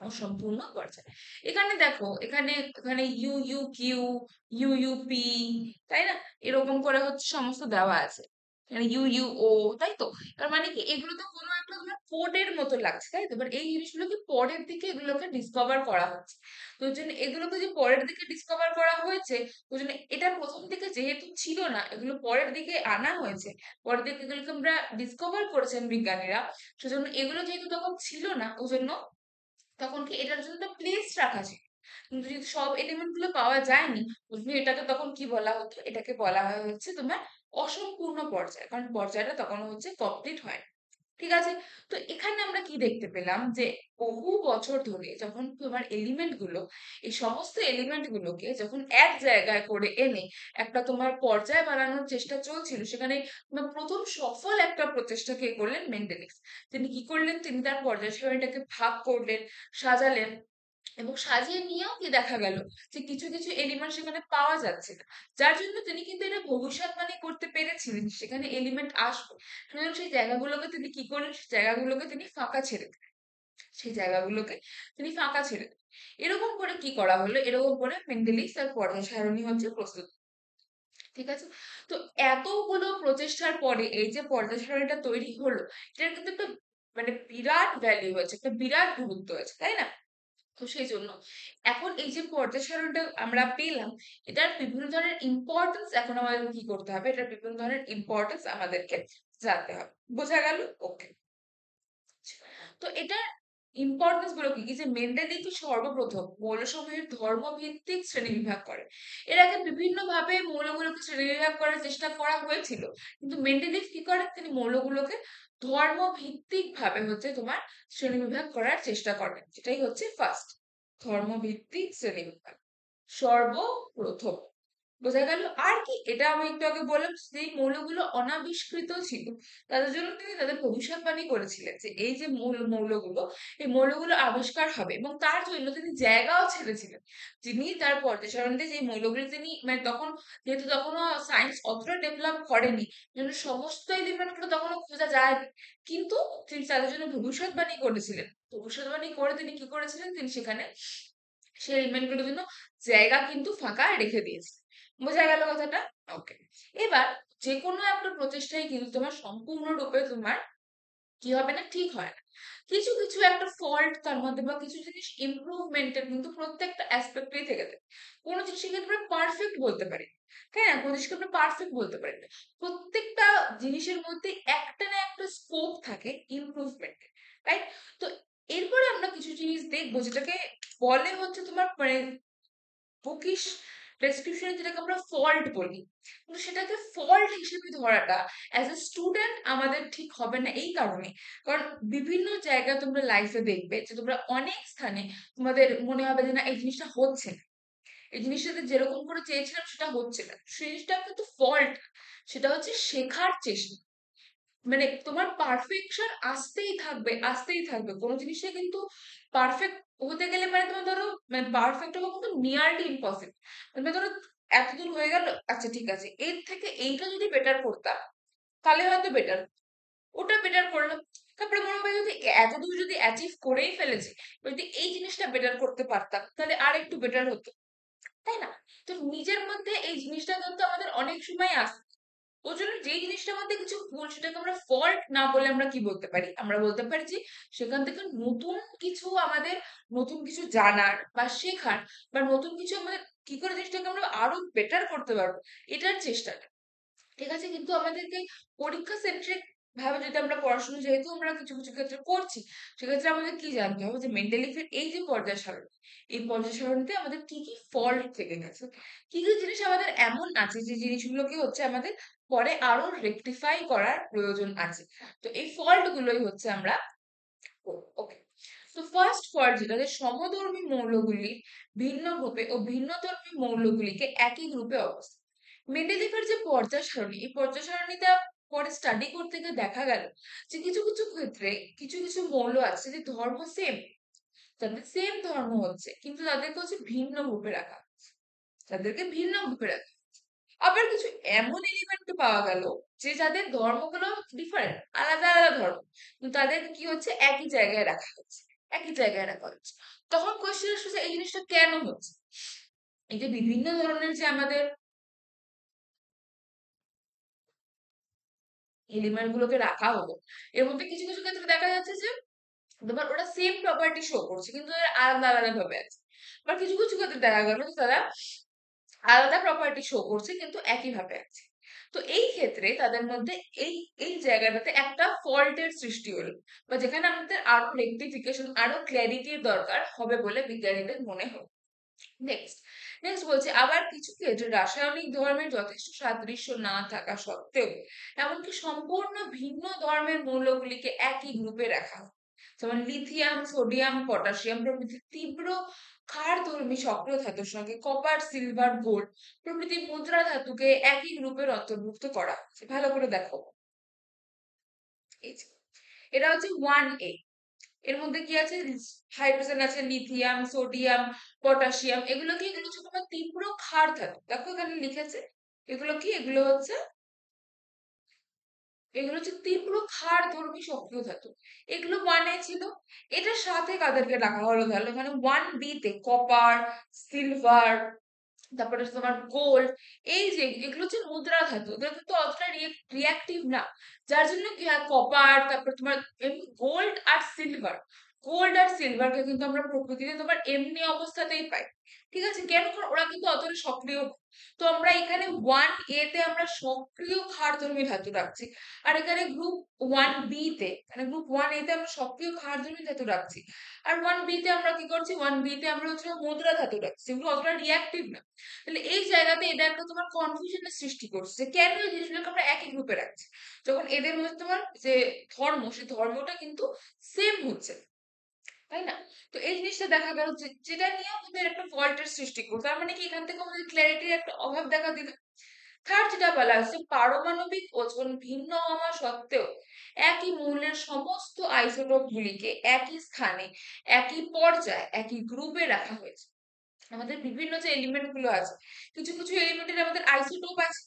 অসম্পূর্ণ পর্যায়। এখানে দেখো, এখানে এখানে U U Q, U U P, তাই না? এরকম করে হচ্ছে সমস্ত দেওয়া আছে। এখানে ইউ ইউ ও, তাই তো? তার মানে কি এগুলো তো কোনো একটা তোমার কোডের মতো লাগছে, তাই তো? এবার এই জিনিসগুলো কি পরের দিকে এগুলোকে ডিসকভার করা হচ্ছে। তো ওই জন্য এগুলোকে যে পরের দিকে ডিসকভার করা হয়েছে, ওই জন্য এটা প্রথম দিকে যেহেতু ছিল না, এগুলো পরের দিকে আনা হয়েছে। পরের দিকে এগুলোকে আমরা ডিসকভার করেছেন বিজ্ঞানীরা, সেজন্য এগুলো যেহেতু তখন ছিল না, ওই জন্য তখন কি এটার জন্য একটা প্লেস রাখা ছিল। কিন্তু যদি সব এলিমেন্ট গুলো পাওয়া যায়নি, বুঝলি, এটাকে তখন কি বলা হতো? এটাকে বলা হয় হচ্ছে তোমার অসম্পূর্ণ পর্যায়, কারণ পর্যায়টা তখন হচ্ছে কমপ্লিট হয় না। ঠিক আছে, তো এখানে আমরা কি দেখতে পেলাম যে বহু বছর ধরে যখন তোমার এলিমেন্ট গুলো, এই সমস্ত এলিমেন্ট গুলোকে যখন এক জায়গায় করে এনে একটা তোমার পর্যায় বানানোর চেষ্টা চলছিল, সেখানে তোমার প্রথম সফল একটা প্রচেষ্টা কে করলেন? মেন্ডেলিক্স। তিনি কি করলেন? তিনি তার পর্যায় সারণীটাকে ভাগ করলেন, সাজালেন, এবং সাজিয়ে নিয়েও কি দেখা গেল যে কিছু কিছু এলিমেন্ট সেখানে পাওয়া যাচ্ছে না। যার জন্য তিনি কিন্তু এটা ভবিষ্যৎবাণী করতে পেরেছিলেন যে সেখানে এলিমেন্ট আসবে। সুতরাং সেই জায়গাগুলোকে তিনি কি করলেন? সেই জায়গাগুলোকে তিনি ফাঁকা ছেড়ে দিলেন। সেই জায়গাগুলোকে তিনি ফাঁকা ছেড়ে দিলেন। এরকম করে কি করা হলো? এরকম করে মেন্ডেলিস তার পর্যায় সারণী হচ্ছে প্রস্তুত। ঠিক আছে, তো এতগুলো প্রচেষ্টার পরে এই যে পর্যায় সারণীটা তৈরি হলো, এটার কিন্তু একটা মানে বিরাট ভ্যালু আছে, একটা বিরাট গুরুত্ব আছে, তাই না? তো সেই জন্য এখন এই যে পর্যায় সারণীটা আমরা পেলাম, এটার বিভিন্ন ধরনের ইম্পর্টেন্স এখন আমাদের কি করতে হবে? এটার বিভিন্ন ধরনের ইম্পর্টেন্স আমাদেরকে জানতে হবে। বোঝা গেল? ওকে। তো এটার ইম্পর্টেন্স গুলো কি কি? যে মেন্ডেলিভ সর্বপ্রথম মৌলসমূহের ধর্মভিত্তিক শ্রেণীবিভাগ করে। এর আগে বিভিন্ন ভাবে মৌলগুলোকে শ্রেণীবিভাগ করার চেষ্টা করা হয়েছিল, কিন্তু মেন্ডেলিভ কি করে? তিনি মৌলগুলোকে ধর্মভিত্তিক ভাবে হচ্ছে তোমার শ্রেণীবিভাগ করার চেষ্টা করেন, যেটাই হচ্ছে ফার্স্ট ধর্মভিত্তিক শ্রেণীবিভাগ, সর্বপ্রথম। বোঝা গেল? আর কি, এটা আমি একটু আগে বললাম, সেই মৌলগুলো অনাবিষ্কৃত ছিল, তাদের জন্য তিনি তাদের ভবিষ্যৎবাণী করেছিলেন যে এই যে মৌলগুলো, এই মৌলগুলো আবিষ্কার হবে, এবং তার জন্য তিনি জায়গাও ছেড়েছিলেন। যিনি তার পর্যায় সারণীতে যে মৌলগুলো তিনি মানে তখন, যেহেতু তখনও সায়েন্স অতটা ডেভেলপ করেনি, জন্য সমস্ত এলিমেন্ট গুলো তখনও খোঁজা যায়নি, কিন্তু তিনি তাদের জন্য ভবিষ্যৎবাণী করেছিলেন। ভবিষ্যৎবাণী করে তিনি কি করেছিলেন? তিনি সেখানে সেই এলিমেন্ট গুলোর জন্য জায়গা কিন্তু ফাঁকা রেখে দিয়েছে। বোঝা গেল কথাটা? ওকে। এবার যে কোনো একটা প্রচেষ্টাই কিন্তু তোমার সম্পূর্ণরূপে তোমার কি হবে না? ঠিক হয় না। কিছু কিছু একটা ফল্ট তার মধ্যে বা কিছু জিনিস ইমপ্রুভমেন্টের কিন্তু প্রত্যেকটা অ্যাসপেক্টেই থেকে যায়। কোনো জিনিসকে আমরা পারফেক্ট বলতে পারি না, তাই না? কোনো জিনিসকে আমরা পারফেক্ট বলতে পারি না। প্রত্যেকটা জিনিসের মধ্যে একটা না একটা স্কোপ থাকে ইমপ্রুভমেন্ট, রাইট? তো এরপরে আমরা কিছু জিনিস দেখবো যেটাকে বলে হচ্ছে তোমার মানে বুকিশ ডেসক্রিপশনে যেটাকে আমরা ফল্ট বলি, কিন্তু সেটাকে ফল্ট হিসেবে ধরাটা অ্যাজ এ স্টুডেন্ট আমাদের ঠিক হবে না। এই কারণে, কারণ বিভিন্ন জায়গায় তোমরা লাইফে দেখবে যে তোমরা অনেক স্থানে তোমাদের মনে হবে যে না, এই জিনিসটা হচ্ছে না, এই জিনিসটাতে যেরকম করে চেয়েছিলাম সেটা হচ্ছে না। সেই জিনিসটা কিন্তু ফল্ট, সেটা হচ্ছে শেখার চেষ্টা। মানে তোমার পারফেকশন আসতেই থাকবে, আসতেই থাকবে। কোনো জিনিসে কিন্তু পারফেক্ট হতে গেলে মানে তোমার ধরো মানে পারফেক্ট হওয়া কিন্তু নিয়ারলি ইম্পসিবল। মানে ধরো এতদূর হয়ে গেল, আচ্ছা ঠিক আছে, এর থেকে এইটা যদি বেটার করতাম তাহলে হয়তো বেটার। ওটা বেটার করলাম। তারপরে মনে হবে যদি এতদূর যদি অ্যাচিভ করেই ফেলেছি, যদি এই জিনিসটা বেটার করতে পারতাম তাহলে আর একটু বেটার হতো, তাই না? তো নিজের মধ্যে এই জিনিসটা কিন্তু আমাদের অনেক সময় আসে। ওই জন্য যেই জিনিসটার মধ্যে কিছু ভুল সেটাকে আমরা ফল্ট না বলে আমরা কি বলতে পারি, আমরা বলতে পারি যে সেখান থেকে নতুন কিছু আমাদের, নতুন কিছু জানার বা শেখার, বা নতুন কিছু আমাদের কি করে জিনিসটাকে আমরা আরো বেটার করতে পারবো, এটার চেষ্টাটা। ঠিক আছে, কিন্তু আমাদেরকে পরীক্ষা সেন্ট্রিক ভাবে যদি আমরা পড়াশোনা যেহেতু আমরা কিছু কিছু ক্ষেত্রে করছি, সেক্ষেত্রে আমাদের কি জানতে হবে যে মেন্টালিটির এই যে পর্যায় সারণী, এই পর্যায় সারণীতে আমাদের কি কি ফল্ট থেকে গেছে, কি কি জিনিস আমাদের এমন আছে যে জিনিসগুলোকে হচ্ছে আমাদের পরে আরো রেকটিফাই করার প্রয়োজন আছে। তো এই ফল্ট গুলোই হচ্ছে আমরা, ওকে। তো ফার্স্ট ফল্ট যেটা, যে সমধর্মী মৌলগুলি ভিন্ন গ্রুপে ও ভিন্নধর্মী মৌলগুলিকে একই গ্রুপে অবস্থিত। মেন্ডেলিভের যে পর্যায় সারণী, এই পর্যায় সারণীটা পরে স্টাডি করতে গিয়ে দেখা গেল যে কিছু কিছু ক্ষেত্রে কিছু কিছু মৌল আছে যে ধর্ম সেম, তাদের সেম ধর্ম হচ্ছে, কিন্তু তাদেরকে হচ্ছে ভিন্ন গ্রুপে রাখা, তাদেরকে ভিন্ন গ্রুপে রাখা। আবার কিছু এমন এলিমেন্ট পাওয়া গেল যে যাদের ধর্মগুলো ডিফারেন্ট, আলাদা আলাদা ধর্ম, কিন্তু তাদের কি হচ্ছে একই জায়গায় রাখা হচ্ছে, একই জায়গায় রাখা হচ্ছে। তখন কোয়েশ্চেন আসছে যে এই জিনিসটা কেন হচ্ছে, এই যে বিভিন্ন ধরনের যে আমাদের এলিমেন্ট গুলোকে রাখা হলো, এর মধ্যে কিছু কিছু ক্ষেত্রে দেখা যাচ্ছে যে তোমার ওরা সেম প্রপার্টি শো করছে কিন্তু তারা আলাদা আলাদা ভাবে আছে। আবার কিছু কিছু ক্ষেত্রে দেখা গেল যে তারা আলাদা প্রপার্টি শো করছে কিন্তু একই ভাবে আছে। তো এই ক্ষেত্রে তাদের মধ্যে এই এই জায়গাটাতে একটা ফল্টের সৃষ্টি হলো, বা যেখানে আমাদের আরো রেকটিফিকেশন, আরো ক্ল্যারিটির দরকার হবে বলে বিজ্ঞানীদের মনে হয়। নেক্সট নেক্সট বলছে, আবার কিছু ক্ষেত্রে রাসায়নিক ধর্মের যথেষ্ট সাদৃশ্য না থাকা সত্ত্বেও এমনকি সম্পূর্ণ ভিন্ন ধর্মের মৌলগুলিকে একই গ্রুপে রাখা হয়। যেমন লিথিয়াম, সোডিয়াম, পটাশিয়াম প্রভৃতি তীব্র ক্ষারধর্মী সক্রিয় ধাতুর সঙ্গে কপার, সিলভার, গোল্ড প্রভৃতি মুদ্রা ধাতুকে একই গ্রুপের অন্তর্ভুক্ত করা হয়েছে। ভালো করে দেখো, এই যে এটা হচ্ছে 1A। এর মধ্যে কি আছে, হাইড্রোজেন আছে, লিথিয়াম, সোডিয়াম, পটাশিয়াম, এগুলো কি, এগুলো হচ্ছে তোমার তীব্র ক্ষার ধাতু। দেখো এখানে লিখেছে এগুলো কি, এগুলো হচ্ছে, এগুলো হচ্ছে তীব্র ক্ষার ধর্মী সক্রিয় ধাতু। এগুলো 1A ছিল। এটার সাথে কাদেরকে রাখা হলো, তাহলে এখানে 1B তে কপার, সিলভার, তারপরে হচ্ছে তোমার গোল্ড, এই যে এগুলো হচ্ছে মুদ্রা ধাতু, এগুলো কিন্তু অতটা রিয়াক্টিভ না। যার জন্য কি হয়, কপার, তারপর তোমার গোল্ড আর সিলভার, গোল্ড আর সিলভারকে কিন্তু আমরা প্রকৃতিতে তোমার এমনি অবস্থাতেই পাই। ঠিক আছে, কেন? কারণ ওরা কিন্তু অতটা সক্রিয় না। তো আমরা এখানে 1A তে আমরা সক্রিয় ক্ষারধর্মী ধাতু রাখছি, আর এখানে গ্রুপ 1B তে, মানে গ্রুপ 1A তে আমরা সক্রিয় ক্ষারধর্মী ধাতু রাখছি, আর 1B তে আমরা কি করছি, 1B তে আমরা হচ্ছে মুদ্রা ধাতু রাখছি, এগুলো অতটা রিয়াক্টিভ না। তাহলে এই জায়গাতে এটা একটা তোমার কনফিউশনের সৃষ্টি করছে যে কেন এই জিনিসগুলোকে আমরা একই গ্রুপে রাখছি, যখন এদের মধ্যে তোমার যে ধর্ম, সেই ধর্মটা কিন্তু সেম হচ্ছে, তাই না? তো এই জিনিসটা দেখা গেল যে যেটা নিয়ে আমাদের একটা ফল্টের সৃষ্টি করছে, তার মানে কি এখান থেকে আমাদের ক্ল্যারিটির একটা অভাব দেখা দিল। থার্ড যেটা বলা হচ্ছে, পারমাণবিক ওজন ভিন্ন হওয়া সত্ত্বেও একই মৌলের সমস্ত আইসোটোপ গুলিকে একই স্থানে, একই পর্যায়ে, একই গ্রুপে রাখা হয়েছে। আমাদের বিভিন্ন যে এলিমেন্ট গুলো আছে, কিছু কিছু এলিমেন্টের আমাদের আইসোটোপ আছে,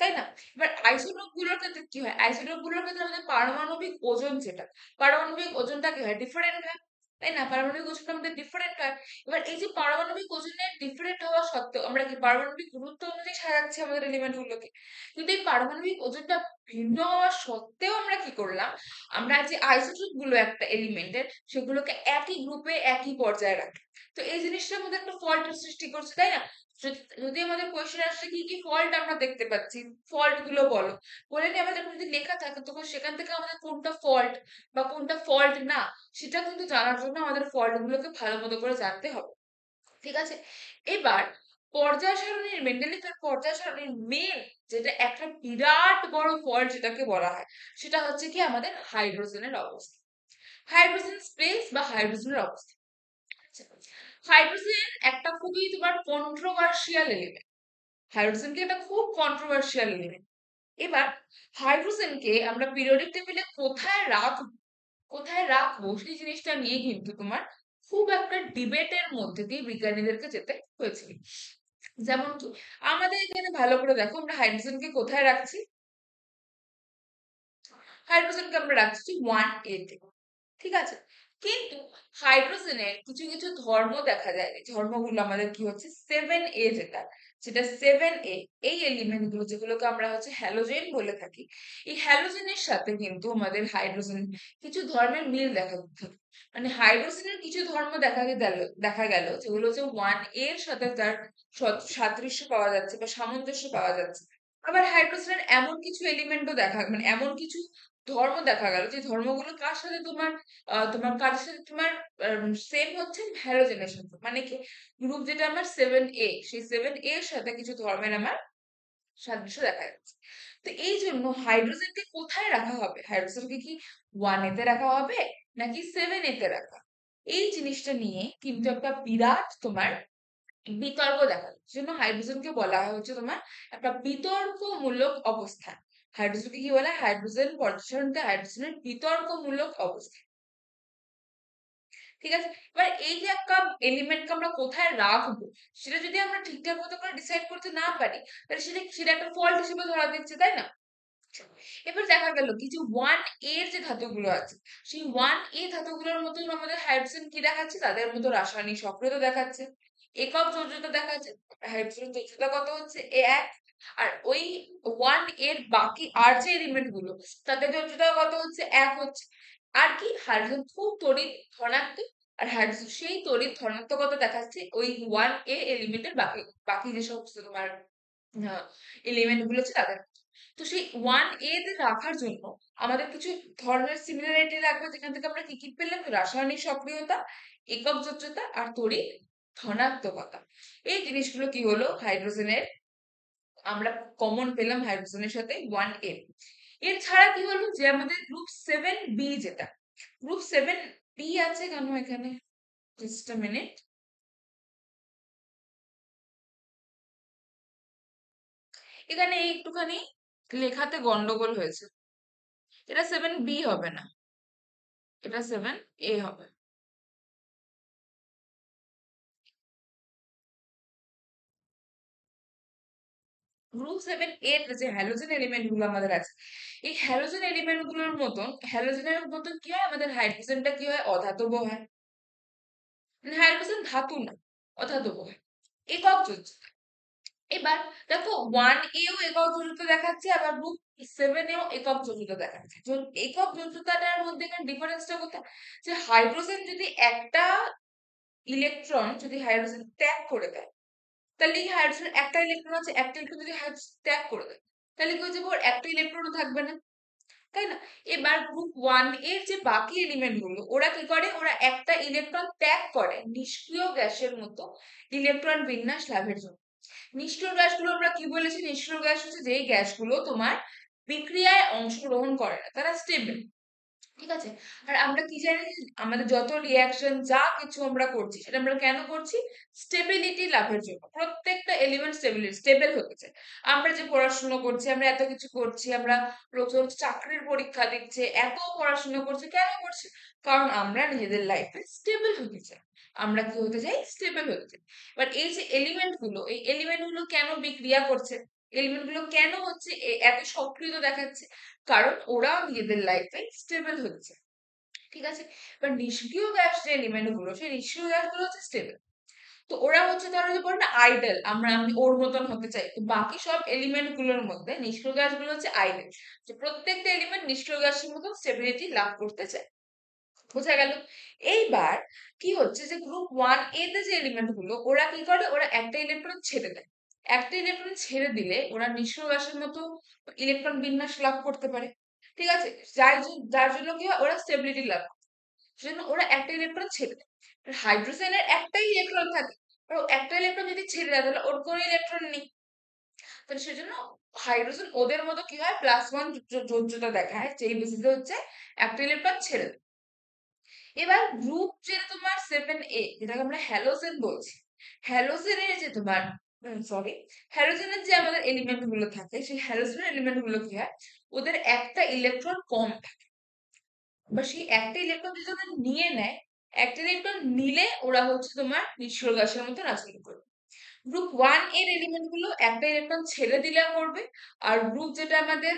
তাই না? এবার আইসোটোপ গুলোর ক্ষেত্রে কি হয়, আইসোটোপ গুলোর ক্ষেত্রে আমাদের পারমাণবিক ওজন যেটা, পারমাণবিক ওজনটা কি হয়, ডিফারেন্ট হয়, তাই না? পারমাণবিক ওজনটা আমাদের ডিফারেন্ট হয়। এবার এই যে পারমাণবিক ওজনের ডিফারেন্ট হওয়া সত্ত্বেও আমরা কি পারমাণবিক গুরুত্ব অনুযায়ী সাজাচ্ছি আমাদের এলিমেন্ট গুলোকে, কিন্তু এই পারমাণবিক ওজনটা ভিন্ন হওয়া সত্ত্বেও আমরা কি করলাম, আমরা যে আইসোটোপ গুলো একটা এলিমেন্টের, সেগুলোকে একই গ্রুপে একই পর্যায়ে রাখি। তো এই জিনিসটার মধ্যে একটা ফল্টের সৃষ্টি করছে, তাই না? যদি আমাদের কোয়েশ্চেন আসছে কি কি ফল্ট আমরা দেখতে পাচ্ছি, ফল্ট গুলো বলো, বলে নিয়ে আমাদের যদি লেখা থাকে তখন সেখান থেকে আমাদের কোনটা ফল্ট বা কোনটা ফল্ট না, সেটা কিন্তু জানার জন্য আমাদের ফল্ট গুলোকে ভালো মতো করে জানতে হবে। ঠিক আছে, এবার পর্যায় সারণীর, মেন্ডেলিফের পর্যায় সারণীর মেন যেটা একটা বিরাট বড় ফল্ট যেটাকে বলা হয়, সেটা হচ্ছে কি আমাদের হাইড্রোজেনের অবস্থা, হাইড্রোজেন স্পেস বা হাইড্রোজেনের অবস্থা। আচ্ছা, হাইড্রোজেন একটা খুবই তোমার কন্ট্রোভার্সিয়াল এলিমেন্ট, হাইড্রোজেনকে একটা খুব কন্ট্রোভার্সিয়াল এলিমেন্ট। এবার হাইড্রোজেনকে আমরা পিরিয়ডিক টেবিলে কোথায় রাখবো, কোথায় রাখবো সেই জিনিসটা নিয়ে কিন্তু তোমার খুব একটা ডিবেটের মধ্যে দিয়ে বিজ্ঞানীদেরকে যেতে হয়েছিল। যেমন কি, আমাদের এখানে ভালো করে দেখো আমরা হাইড্রোজেনকে কোথায় রাখছি, হাইড্রোজেনকে আমরা রাখছি 1a তে। ঠিক আছে, কিন্তু হাইড্রোজেনের কিছু কিছু ধর্ম দেখা যায়, এই ধর্মগুলো আমাদের কি হচ্ছে 7a, যেটা যেটা 7a, এই এলিমেন্ট গুলো যেগুলোকে আমরা হচ্ছে হ্যালোজেন বলে থাকি, এই হ্যালোজেনের সাথে কিন্তু আমাদের হাইড্রোজেন কিছু ধর্মের মিল দেখা থাকে। মানে হাইড্রোজেনের কিছু ধর্ম দেখা গেল যেগুলো হচ্ছে 1a এর সাথে তার সাদৃশ্য পাওয়া যাচ্ছে বা সামঞ্জস্য পাওয়া যাচ্ছে। আবার হাইড্রোজেনের এমন কিছু এলিমেন্টও মানে এমন কিছু ধর্ম দেখা গেল যে ধর্মগুলো কার সাথে তোমার কাজের সাথে তোমার সেম হচ্ছে হ্যালোজেনের সাথে। মানে কি, গ্রুপ যেটা আমার 7a, সেই 7a এর সাথে কিছু ধর্মের আমার সাদৃশ্য দেখা যাচ্ছে। তো এই জন্য হাইড্রোজেনকে কোথায় রাখা হবে, হাইড্রোজেনকে কি 1a তে রাখা হবে নাকি 7a তে রাখা, এই জিনিসটা নিয়ে কিন্তু একটা বিরাট তোমার বিতর্ক দেখা যায়। সেজন্য হাইড্রোজেনকে বলা হয় হচ্ছে তোমার একটা বিতর্কমূলক অবস্থান। হাইড্রোজেনকে কি বলা হয়, হাইড্রোজেন পর্যায়সারণীতে হাইড্রোজেনের বিতর্কমূলক অবস্থান। ঠিক আছে, এবার এই যে একটা এলিমেন্টকে আমরা কোথায় রাখবো, সেটা যদি আমরা ঠিকঠাক মতো করে ডিসাইড করতে না পারি, তাহলে সেটা সেটা একটা ফল্ট হিসেবে ধরা দিচ্ছে, তাই না? এবার দেখা গেল কি যে 1a এর যে ধাতুগুলো আছে, সেই 1a ধাতুগুলোর মতো আমাদের হাইড্রোজেন কি দেখাচ্ছে, তাদের মতো রাসায়নিক সক্রিয়তা দেখাচ্ছে, একক যোজ্যতা দেখাচ্ছে। হাইড্রোজেন যোজ্যতা কত হচ্ছে A1, আর ওই 1 এর বাকি আর যে এলিমেন্ট গুলো, তাদের যোজ্যতা কত হচ্ছে 1 হচ্ছে। আর কি, হাইড্রোজেন খুব তড়িৎ ধনাত্মক, আর হাইড্রোজেন সেই তড়িৎ ধনাত্মকতা দেখাচ্ছে ওই 1a এলিমেন্টের বাকি বাকি যে সমস্ত তোমার এলিমেন্ট গুলো আছে তাদের। তো সেই 1a তে রাখার জন্য আমাদের কিছু ধরনের সিমিলারিটি লাগবে, যেখান থেকে আমরা কি কি পেলাম, রাসায়নিক সক্রিয়তা, একক যোজ্যতা আর তড়িৎ ধনাত্মকতা। এই জিনিসগুলো কি হলো হাইড্রোজেনের, আমরা কমন পেলাম হাইড্রোজেনের সাথে 1a। এছাড়া কি হলো যে আমাদের গ্রুপ 7b, যেটা গ্রুপ 7b আছে কেন এখানে, জাস্ট আ মিনিট, এখানে একটুখানি লেখাতে গন্ডগোল হয়েছে। এটা 7b হবে না, এটা 7a হবে। গ্রুপ 7 এর যে হ্যালোজেন এলিমেন্ট গুলো আমাদের আছে, এই হ্যালোজেন এলিমেন্ট গুলোর মতন, হ্যালোজেনের মতন কি হয়, আমাদের হাইড্রোজেনটা কি হয়, অধাতব হয়। মানে হাইড্রোজেন ধাতু না, অধাতব হয়, একক যোজ্যতা। এবার দেখো 1a ও একক যোজ্যতা দেখাচ্ছে, আবার গ্রুপ 7 এও একক যোজ্যতা দেখাচ্ছে। একক যোজ্যতাটার মধ্যে এখানে ডিফারেন্সটা কোথায়, যে হাইড্রোজেন যদি একটা ইলেকট্রন যদি হাইড্রোজেন ত্যাগ করে দেয়, তাহলে এই হাইড্রোজেন একটা ইলেকট্রন আছে, একটা ইলেকট্রন যদি হাইড্রোজেন ত্যাগ করে দেয়, তাহলে কি হচ্ছে, ওর একটা ইলেকট্রনও থাকবে না, তাই না? এবার গ্রুপ 1 এর যে বাকি এলিমেন্ট গুলো, ওরা কি করে, ওরা একটা ইলেকট্রন ত্যাগ করে নিষ্ক্রিয় গ্যাসের মতো ইলেকট্রন বিন্যাস লাভের জন্য। নিষ্ক্রিয় গ্যাসগুলো আমরা কি বলেছি, নিষ্ক্রিয় গ্যাস হচ্ছে যেই গ্যাসগুলো তোমার বিক্রিয়ায় অংশগ্রহণ করে না, তারা স্টেবল। ঠিক আছে, আর আমরা কি জানি যে আমাদের যত রিয়াকশন যা কিছু আমরা করছি, সেটা আমরা কেন করছি, স্টেবিলিটি লাভের জন্য। প্রত্যেকটা এলিমেন্ট স্টেবল হতে চায়। আমরা যে পড়াশোনা করছি, আমরা এত কিছু করছি, আমরা লোকজন চাকরির পরীক্ষা দিচ্ছে, এত পড়াশোনা করছি, কেন করছি, কারণ আমরা নিজেদের লাইফে স্টেবল হতে চাই। আমরা কি হতে চাই, স্টেবল হতে চাই। বাট এই যে এলিমেন্ট গুলো, এই এলিমেন্ট গুলো কেন বিক্রিয়া করছে, এলিমেন্ট গুলো কেন হচ্ছে এত সক্রিয় দেখাচ্ছে, কারণ ওরাও নিজেদের লাইফে স্টেবল হচ্ছে। ঠিক আছে, এবার নিষ্ক্রিয় গ্যাস যে এলিমেন্ট গুলো, সেই নিষ্ক্রিয় গ্যাস গুলো হচ্ছে স্টেবল। তো ওরা হচ্ছে, তারা যে বলে না আইডল, আমি ওর মতন হতে চাই, তো বাকি সব এলিমেন্ট গুলোর মধ্যে নিষ্ক্রিয় গ্যাস গুলো হচ্ছে আইডল, যে প্রত্যেকটা এলিমেন্ট নিষ্ক্রিয় গ্যাসের মতো স্টেবিলিটি লাভ করতে চায়। বোঝা গেল? এইবার কি হচ্ছে, যে গ্রুপ 1a তে যে এলিমেন্ট গুলো, ওরা কি করে, ওরা একটা ইলেকট্রন ছেড়ে দেয়। একটা ইলেকট্রন ছেড়ে দিলে ওরা নিষ্ক্রিয় গ্যাসের মতো ইলেকট্রন বিন্যাস লাভ করতে পারে। ঠিক আছে, যার জন্য কি হয়, ওরা স্টেবিলিটি লাভ করে। সেজন্য ওরা একটা ইলেকট্রন ছেড়ে দেয়। হাইড্রোজেনের একটাই ইলেকট্রন থাকে, আর ও একটা ইলেকট্রন যদি ছেড়ে দেয়, তাহলে ওর কোনো ইলেকট্রন নেই। তাহলে সেজন্য হাইড্রোজেন ওদের মতো কি হয়, +1 যোজ্যতা দেখায়, যেই বেসিসে হচ্ছে একটা ইলেকট্রন ছেড়ে দেয়। এবার গ্রুপ যেটা তোমার 7a, যেটাকে আমরা হ্যালোজেন বলছি, হ্যালোজেনের যে তোমার সরি হ্যালোজেনের যে আমাদের এলিমেন্ট গুলো থাকে, সেই হ্যালোজেনের এলিমেন্ট গুলো কি হয়, ওদের একটা ইলেকট্রন কম থাকে, বা সেই একটা ইলেকট্রন যদি ওরা নিয়ে নেয়, একটা ইলেকট্রন নিলে ওরা হচ্ছে তোমার নিষ্ক্রিয় গ্যাসের মতো আচরণ করবে। গ্রুপ 1 এর এলিমেন্ট গুলো একটা ইলেকট্রন ছেড়ে দিলে করবে, আর গ্রুপ যেটা আমাদের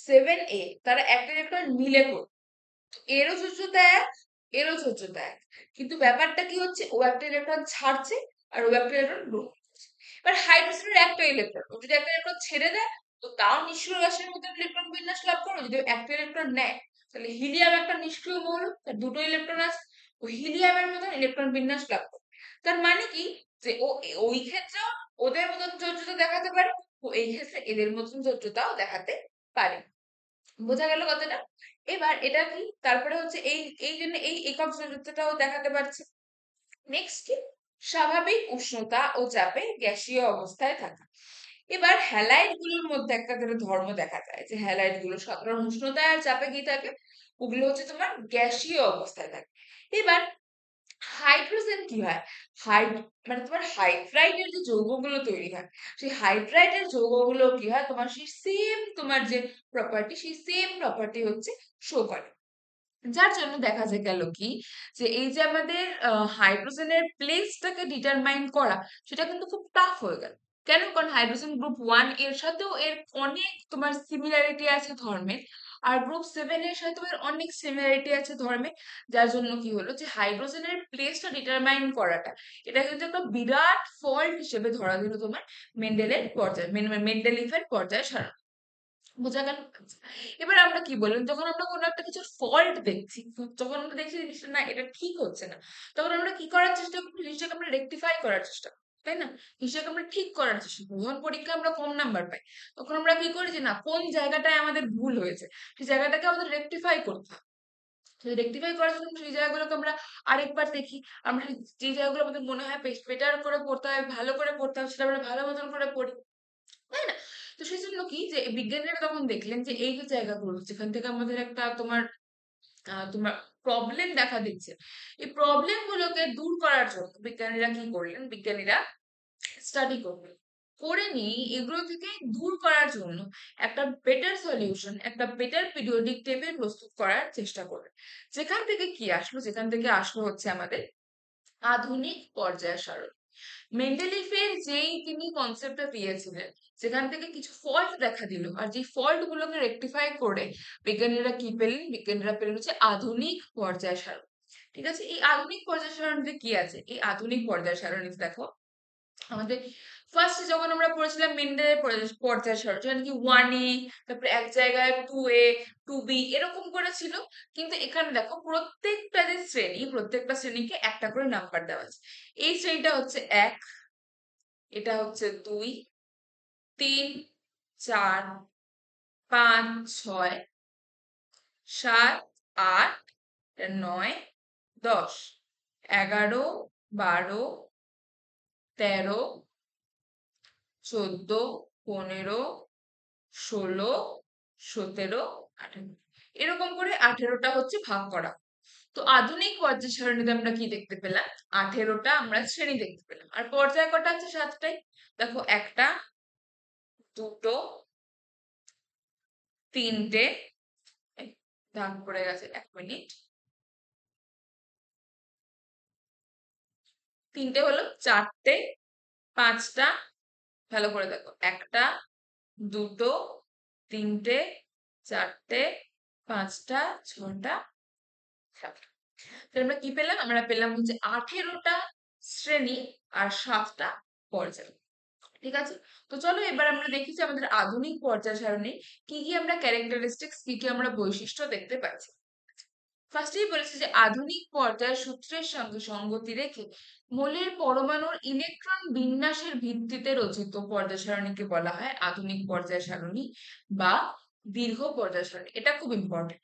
7a তারা একটা ইলেকট্রন নিলে করবে। এরও যোজ্যতা এক, এরও যোজ্যতা এক, কিন্তু ব্যাপারটা কি হচ্ছে, ও একটা ইলেকট্রন ছাড়ছে আর ও একটা ইলেকট্রন গ্রহণ করছে। এবার হাইড্রোজেনের একটা ইলেকট্রন, ও যদি একটা ইলেকট্রন ছেড়ে দেয় তো তাও নিষ্ক্রিয় গ্যাসের মধ্যে ইলেকট্রন বিন্যাস লাভ করবে। যদি ও একটা ইলেকট্রন নেয় তাহলে হিলিয়াম একটা নিষ্ক্রিয় মৌল, তার দুটো ইলেকট্রন আছে, ও হিলিয়ামের মতন ইলেকট্রন বিন্যাস লাভ করবে। তার মানে কি, যে ও ওই ক্ষেত্রেও ওদের মতন যোজ্যতা দেখাতে পারে, ও এই ক্ষেত্রে এদের মতন যোজ্যতাও দেখাতে পারে। বোঝা গেল কথাটা? এবার এটা কি, তারপরে হচ্ছে এই এই জন্য এই একক যোজ্যতাটাও দেখাতে পারছে। নেক্সট কি, স্বাভাবিক উষ্ণতা ও চাপে গ্যাসীয় অবস্থায় থাকা। এবার হ্যালাইড গুলোর মধ্যে একটা করে ধর্ম দেখা যায়, যে হ্যালাইড গুলো সাধারণ উষ্ণতায় আর চাপে কি থাকে, ওগুলো হচ্ছে তোমার গ্যাসীয় অবস্থায় থাকে। এবার হাইড্রোজেন কি হয়, হাইড মানে তোমার হাইড্রাইডের যে যৌগগুলো তৈরি হয়, সেই হাইড্রাইডের যৌগগুলো কি হয়, তোমার সেই সেম তোমার যে প্রপার্টি, সেই সেম প্রপার্টি হচ্ছে শো করে। যার জন্য দেখা যায় গেল কি, যে এই যে আমাদের হাইড্রোজেনের প্লেসটাকে ডিটারমাইন করা, সেটা কিন্তু খুব টাফ হয়ে গেল। কেন? কারণ হাইড্রোজেন গ্রুপ 1 এর সাথেও এর অনেক তোমার সিমিলারিটি আছে ধর্মের, আর গ্রুপ 7 এর সাথেও এর অনেক সিমিলারিটি আছে ধর্মে। যার জন্য কি হলো, যে হাইড্রোজেনের প্লেসটা ডিটারমাইন করাটা, এটা কিন্তু একটা বিরাট ফল্ট হিসেবে ধরা দিল তোমার মেন্ডেলের পর্যায়ে, মেন্ডেলিফের পর্যায়ে সারণী। বোঝা গেল? আচ্ছা। এবার আমরা কি বললাম, যখন আমরা কোনো একটা কিছুর ফল্ট দেখছি, যখন আমরা দেখছি জিনিসটা না এটা ঠিক হচ্ছে না, তখন আমরা কি করার চেষ্টা করি, জিনিসটাকে আমরা রেকটিফাই করার চেষ্টা করি, তাই না? জিনিসটাকে আমরা ঠিক করার চেষ্টা করি। যখন পরীক্ষায় আমরা কম নাম্বার পাই, তখন আমরা কি করি, যে না কোন জায়গাটায় আমাদের ভুল হয়েছে, সেই জায়গাটাকে আমাদের রেকটিফাই করতে হবে। সেই রেকটিফাই করার জন্য সেই জায়গাগুলোকে আমরা আরেকবার দেখি। আমরা যে জায়গাগুলো আমাদের মনে হয় বেটার করে পড়তে হয়, ভালো করে পড়তে হবে, সেটা আমরা ভালো মতন করে পড়ি, তাই না? তো সেজন্য কি, যে বিজ্ঞানীরা তখন দেখলেন যে এই যে জায়গাগুলো যেখান থেকে আমাদের একটা তোমার প্রবলেম দেখা দিচ্ছে, এই প্রবলেম গুলোকে দূর করার জন্য বিজ্ঞানীরা কি করলেন, বিজ্ঞানীরা স্টাডি করলেন, করে নিয়ে এগুলো থেকে দূর করার জন্য একটা বেটার সলিউশন, একটা বেটার পিরিয়ডিক টেবিল প্রস্তুত করার চেষ্টা করলেন। যেখান থেকে কি আসলো, যেখান থেকে আসলো হচ্ছে আমাদের আধুনিক পর্যায় সারণী। মেন্ডেলিফের যেই তিনি কনসেপ্টটা দিয়েছিলেন, সেখান থেকে কিছু ফল্ট দেখা দিল, আর যে ফল্ট গুলোকে রেকটিফাই করে বিজ্ঞানীরা কি পেলেন, বিজ্ঞানীরা পেলেন হচ্ছে আধুনিক পর্যায় সারণী। ঠিক আছে, এই আধুনিক পর্যায় সারণীতে কি আছে, এই আধুনিক পর্যায় সারণীতে দেখো, আমাদের ফার্স্ট যখন আমরা পড়েছিলাম মেন্ডেলের পর্যায় সারণী, যেখানে কি 1a, তারপরে এক জায়গায় 2a, 2b এরকম করে ছিল। কিন্তু এখানে দেখো প্রত্যেকটা যে শ্রেণী, প্রত্যেকটা শ্রেণীকে একটা করে নাম্বার দেওয়া আছে। এই শ্রেণীটা হচ্ছে 1, এটা হচ্ছে 2, 3, 4, 5, 6, 7, 8, 9, 10, 11, 12, 13, 14, 15, 16, 17, 18, এরকম করে 18টা হচ্ছে ভাগ করা। তো আধুনিক পর্যায় সারণীতে আমরা কি দেখতে পেলাম, 18টা আমরা শ্রেণী দেখতে পেলাম। আর পর্যায় কটা আছে, 7টাই। দেখো, একটা, দুটো, তিনটে, দাগ পড়ে গেছে, 1 মিনিট, তিনটে হলো, চারটে, পাঁচটা, ভালো করে দেখো, একটা, দুটো, তিনটে, চারটে, পাঁচটা, ছটা, সাতটা। তাহলে আমরা কি পেলাম, আমরা পেলাম হচ্ছে 18টা শ্রেণী আর 7টা পর্যায়। ঠিক আছে, তো চলো এবার আমরা দেখি যে আমাদের আধুনিক পর্যায় সারণী কি কি আমরা ক্যারেক্টারিস্টিক্স, কি কি আমরা বৈশিষ্ট্য দেখতে পাচ্ছি। ফার্স্টেই বলেছে যে আধুনিক পর্যায় সূত্রের সঙ্গে সঙ্গতি রেখে মৌলের পরমাণুর ইলেকট্রন বিন্যাসের ভিত্তিতে রচিত পর্যায় সারণীকে বলা হয় আধুনিক পর্যায় সারণী বা দীর্ঘ পর্যায় সারণী। এটা খুব ইম্পর্টেন্ট।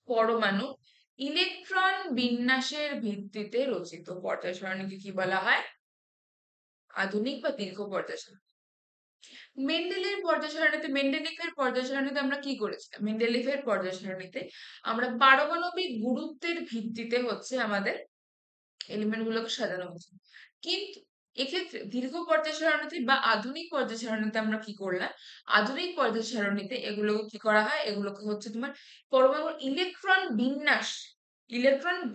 পরমাণু ইলেকট্রন বিন্যাসের ভিত্তিতে রচিত পর্যায় সারণীকে কি বলা হয়, আধুনিক বা দীর্ঘ পর্যায় সারণী। মেন্ডেলের পর্যায় সারণীতে, মেন্ডেলিফের পর্যায় সারণীতে আমরা কি করেছিলাম, মেন্ডেলিফের পর্যায় সারণীতে আমরা পারমাণবিক গুরুত্বের ভিত্তিতে হচ্ছে আমাদের এলিমেন্ট গুলোকে সাজানো হয়েছে। কিন্তু এক্ষেত্রে দীর্ঘ পর্যায় সারণীতে বা আধুনিক পর্যায় সারণীতে আমরা কি করলাম, আধুনিক পর্যায় সারণীতে এগুলোকে কি করা হয়, এগুলোকে হচ্ছে তোমার পরমাণুর ইলেকট্রন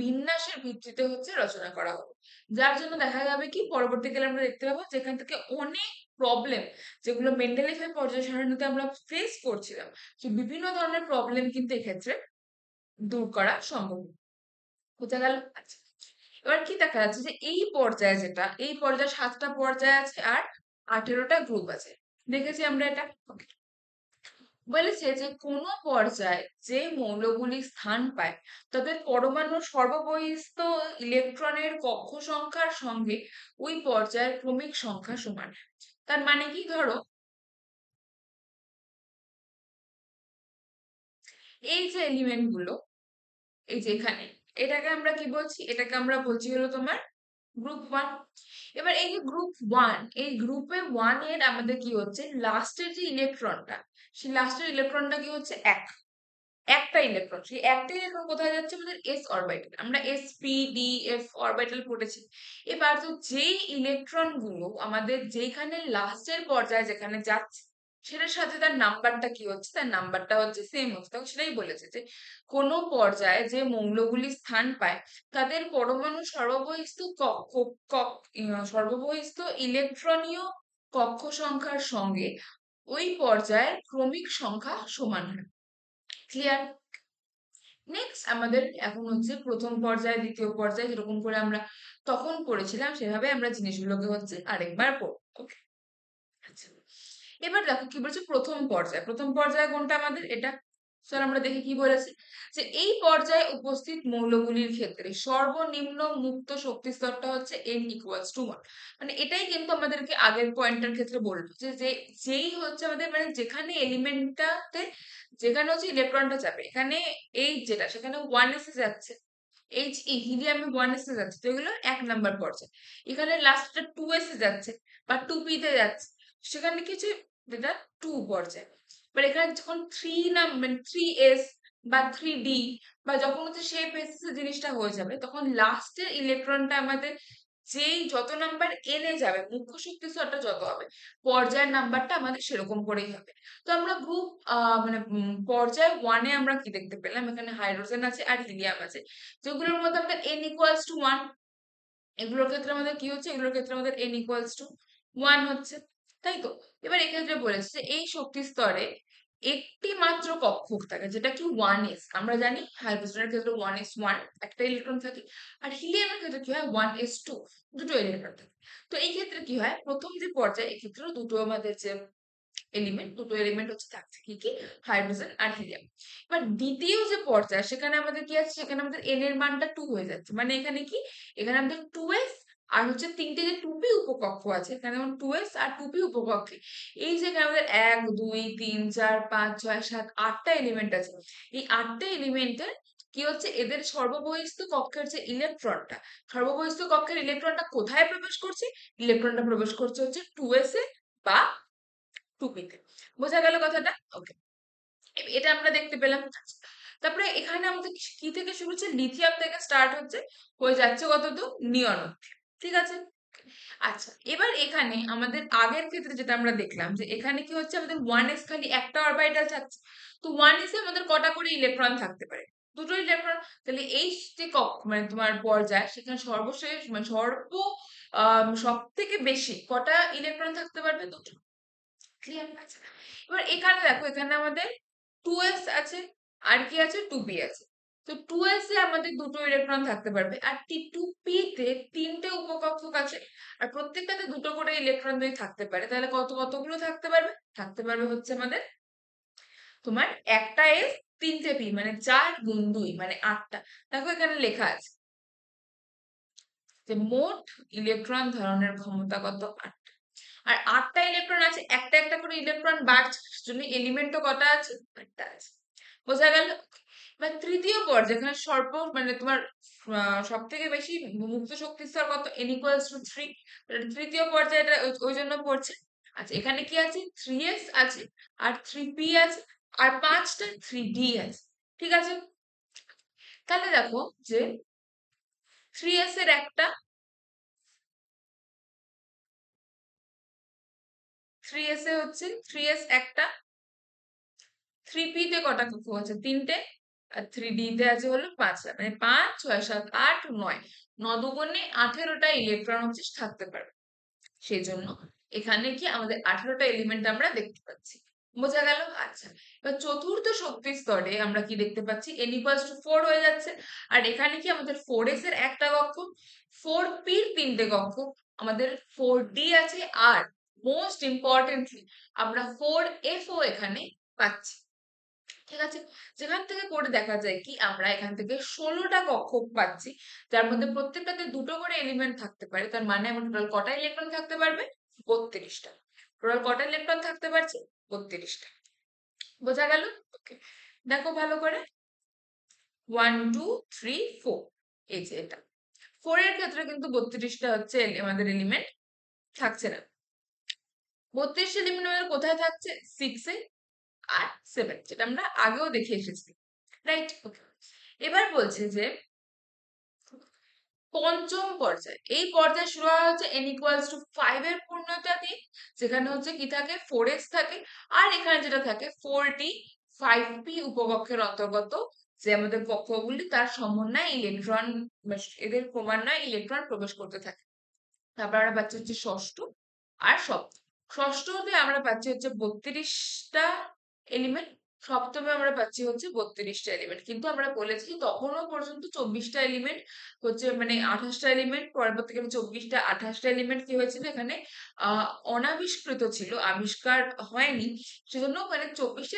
বিন্যাসের ভিত্তিতে হচ্ছে রচনা করা হবে। যার জন্য দেখা যাবে কি পরবর্তীকালে আমরা দেখতে পাবো যেখান থেকে অনেক প্রবলেম, যেগুলো মেন্টাল হেলথের পর্যায় সারণীতে আমরা ফেস করছিলাম, তো বিভিন্ন ধরনের প্রবলেম কিন্তু এক্ষেত্রে দূর করা সম্ভব। বোঝা গেল? আচ্ছা, এবার কি দেখা যাচ্ছে যে এই পর্যায়ে যেটা, এই পর্যায়ে 7টা পর্যায় আছে আর 18টা গ্রুপ আছে। দেখেছি আমরা এটা? Okay. বলেছে যে কোনো পর্যায়ে যে মৌলগুলি স্থান পায় তাদের পরমাণুর সর্ববহিস্থ ইলেকট্রনের কক্ষ সংখ্যার সঙ্গে ওই পর্যায়ের ক্রমিক সংখ্যা সমান। তার মানে কি, ধরো এই যে এলিমেন্ট গুলো, এই যে এখানে, এটাকে আমরা কি বলছি, এটাকে আমরা বলছি হলো তোমার গ্রুপ 1। এবার এই যে গ্রুপ 1, এই গ্রুপে 1 এর আমাদের কি হচ্ছে, লাস্টের যে ইলেকট্রনটা, সেই লাস্টের ইলেকট্রনটা কি হচ্ছে, একটা ইলেকট্রন। সেই একটা ইলেকট্রন কোথায় যাচ্ছে, আমাদের এস অরবিটাল। আমরা S P D F orbital পড়েছি। এবার তো যেই ইলেকট্রন গুলো আমাদের যেখানে লাস্টের পর্যায়ে যেখানে যাচ্ছে, সেটার সাথে তার নাম্বারটা কি হচ্ছে, তার নাম্বারটা হচ্ছে সেম হচ্ছে। তখন সেটাই বলেছে যে কোনো পর্যায়ে যে মৌলগুলি স্থান পায় তাদের পরমাণু সর্ববহিস্থ সর্ববহিস্থ ইলেকট্রনীয় কক্ষ সংখ্যার সঙ্গে ওই পর্যায়ের ক্রমিক সংখ্যা সমান হয়। ক্লিয়ার? নেক্সট আমাদের এখন হচ্ছে প্রথম পর্যায়ে, দ্বিতীয় পর্যায়ে যেরকম করে আমরা তখন পড়েছিলাম সেভাবে আমরা জিনিসগুলোকে হচ্ছে আরেকবার পড়ব। ওকে, আচ্ছা, এবার দেখো কি বলছে প্রথম পর্যায়ে। প্রথম পর্যায়ে কোনটা আমাদের, এটা। চল আমরা দেখি কি বলেছে, যে এই পর্যায়ে উপস্থিত মৌলগুলির ক্ষেত্রে সর্বনিম্ন মুক্ত শক্তি স্তরটা হচ্ছে n=1। মানে এটাই কিন্তু আমাদেরকে আগের পয়েন্টের ক্ষেত্রে বললো যে যেই হচ্ছে আমাদের মানে যেখানে এলিমেন্টটাতে যেখানে হচ্ছে ইলেকট্রনটা যাবে, এখানে এইচ যেটা সেখানে 1s এ যাচ্ছে, এইচ ই হিলিয়ামে 1s এ যাচ্ছে, তো এগুলো 1 নাম্বার পর্যায়ে। এখানে লাস্টটা 2s এ যাচ্ছে বা 2p তে যাচ্ছে, সেখানে কি হচ্ছে, যেটা 2 পর্যায়ে। বাট এখানে যখন 3s বা 3d বা যখন হচ্ছে সেই বেসিসে জিনিসটা হয়ে যাবে, তখন লাস্টের ইলেকট্রনটা আমাদের যেই যত নাম্বার এনে যাবে, মুখ্য শক্তি স্তরটা যত হবে, পর্যায়ের নাম্বারটা আমাদের সেরকম করেই হবে। তো আমরা গ্রুপ মানে পর্যায় 1-এ আমরা কি দেখতে পেলাম, এখানে হাইড্রোজেন আছে আর হিলিয়াম আছে, যেগুলোর মধ্যে আমাদের n=1। এগুলোর ক্ষেত্রে আমাদের কি হচ্ছে, এগুলোর ক্ষেত্রে আমাদের n=1 হচ্ছে, তাই তো? এবার এক্ষেত্রে বলেছে যে এই শক্তি স্তরে একটি মাত্র কক্ষক থাকে, যেটা কি 1s। আমরা জানি হাইড্রোজেনের ক্ষেত্রে 1s1 একটা ইলেকট্রন থাকে, আর হিলিয়ামের ক্ষেত্রে কি হয়, 1s2 দুটো ইলেকট্রন থাকে। তো এই ক্ষেত্রে কি হয়, প্রথম যে পর্যায়ে এক্ষেত্রে দুটো আমাদের যে এলিমেন্ট, দুটো এলিমেন্ট হচ্ছে থাকছে, কি কি, হাইড্রোজেন আর হিলিয়াম। এবার দ্বিতীয় যে পর্যায়, সেখানে আমাদের কি আছে, সেখানে আমাদের এন এর মানটা 2 হয়ে যাচ্ছে। মানে এখানে কি, এখানে আমাদের 2s আর হচ্ছে তিনটে যে 2p উপকক্ষ আছে, এখানে যেমন 2s আর 2p উপকক্ষে, এই যে এখানে আমাদের 1 2 3 4 5 6 7 8টা এলিমেন্ট আছে, এই 8টা এলিমেন্টের কি হচ্ছে, এদের সর্ববহিস্থ কক্ষের যে ইলেকট্রনটা, সর্ববহিস্থ কক্ষের ইলেকট্রনটা কোথায় প্রবেশ করছে, ইলেকট্রনটা প্রবেশ করছে হচ্ছে 2s এ বা 2p তে। বোঝা গেল কথাটা? ওকে, এটা আমরা দেখতে পেলাম। তারপরে এখানে আমাদের কি থেকে শুরু হচ্ছে, লিথিয়াম থেকে স্টার্ট হচ্ছে, হয়ে যাচ্ছে কত দূর, নিয়ন অব্দি। ঠিক আছে? আচ্ছা, এবার এখানে আমাদের আগের ক্ষেত্রে যেটা আমরা দেখলাম, যে এখানে কি হচ্ছে, আমাদের 1s খালি একটা অরবিটাল থাকছে। তো 1s এ আমাদের কটা করে ইলেকট্রন থাকতে পারে, দুটো ইলেকট্রন। তাহলে এই যে মানে তোমার পর্যায়, সেখানে সর্বশেষ মানে সব থেকে বেশি কটা ইলেকট্রন থাকতে পারবে, দুটো। ক্লিয়ার আছে? এবার এখানে দেখো, এখানে আমাদের 2s আছে আর কি আছে, 2p আছে। তো 2s এ আমাদের দুটো ইলেকট্রন থাকতে পারবে, আর 2p তে তিনটে উপকক্ষক আছে, আর প্রত্যেকটাতে দুটো করে ইলেকট্রন যদি থাকতে পারে, তাহলে কতগুলো থাকতে পারবে, থাকতে পারবে হচ্ছে আমাদের তোমার একটা s, তিনটে p, মানে 4 গুণ 2 মানে 8টা। দেখো এখানে লেখা আছে যে মোট ইলেকট্রন ধারণের ক্ষমতা কত, 8। আর 8টা ইলেকট্রন আছে, একটা একটা করে ইলেকট্রন বাড়ছে, জন্য এলিমেন্টও কটা আছে, 8টা আছে। বোঝা গেল? এবার তৃতীয় পর্যায়ে, যেখানে মানে তোমার সব থেকে বেশি মুক্ত শক্তি স্তর কত, n=3। তৃতীয় পর্যায়ে এটা ওই জন্য পড়ছে। আচ্ছা, এখানে কি আছে, 3s আছে আর 3p আছে আর 5টা 3d আছে। ঠিক আছে? তাহলে দেখো যে 3s এর একটা, 3s এ হচ্ছে 3s একটা, 3p তে কটা কক্ষ আছে, তিনটে, আর 3D তে আছে হলো 5টা, মানে 5, 6, 7, 8, 9, 9 দুগুণে 18টা ইলেকট্রন হচ্ছে থাকতে পারে। সেই জন্য এখানে কি আমাদের 18টা এলিমেন্ট আমরা দেখতে পাচ্ছি। বোঝা গেল? আচ্ছা, এবার চতুর্থ শক্তি স্তরে আমরা কি দেখতে পাচ্ছি, n=4 হয়ে যাচ্ছে। আর এখানে কি আমাদের 4s এর একটা কক্ষক, 4p র 3টে কক্ষক, আমাদের 4d আছে, আর মোস্ট ইম্পর্টেন্টলি আমরা 4f ও এখানে পাচ্ছি। ঠিক আছে, যেখান থেকে করে দেখা যায় কি আমরা এখান থেকে 16টা কক্ষক পাচ্ছি, যার মধ্যে প্রত্যেকটাতে দুটো করে এলিমেন্ট থাকতে পারে। তার মানে আমার টোটাল কটা ইলেকট্রন থাকতে পারবে? 32টা। টোটাল কটা ইলেকট্রন থাকতে পারছে? 32টা। বোঝা গেল? ওকে, দেখো ভালো করে, 1 2 3 4, এই যে এটা 4 এর ক্ষেত্রে কিন্তু 32টা হচ্ছে আমাদের এলিমেন্ট থাকছে না। 32 এলিমেন্ট আমাদের কোথায় থাকছে? 6 এ আর 7, যেটা আমরা আগেও দেখে এসেছি, রাইট? ওকে, এবার বলছে যে পঞ্চম পর্যায়, এই পর্যায়ে শুরু হয় হচ্ছে n=5 এর পূর্ণতা দিয়ে, যেখানে হচ্ছে কি থাকে, 4s থাকে, আর এখানে যেটা থাকে 4d 5p উপকক্ষের অন্তর্গত যে আমাদের কক্ষগুলি, তার সমন্বয়ে ইলেকট্রন, এদের ক্রমান্বয়ে ইলেকট্রন প্রবেশ করতে থাকে। তারপর আমরা পাচ্ছি হচ্ছে ষষ্ঠ আর সপ্তম। ষষ্ঠতে আমরা পাচ্ছি হচ্ছে 32টা এলিমেন্ট, সপ্তমে আমরা পাচ্ছি হচ্ছে 32টা এলিমেন্ট। কিন্তু আমরা বলেছি তখনও পর্যন্ত 24টা এলিমেন্ট হচ্ছে, মানে 28টা এলিমেন্ট, পরবর্তীকালে 24টা 28টা এলিমেন্ট কি হয়েছিল এখানে আহ অনাবিষ্কৃত ছিল, আবিষ্কার হয়নি। সেজন্য মানে 24টা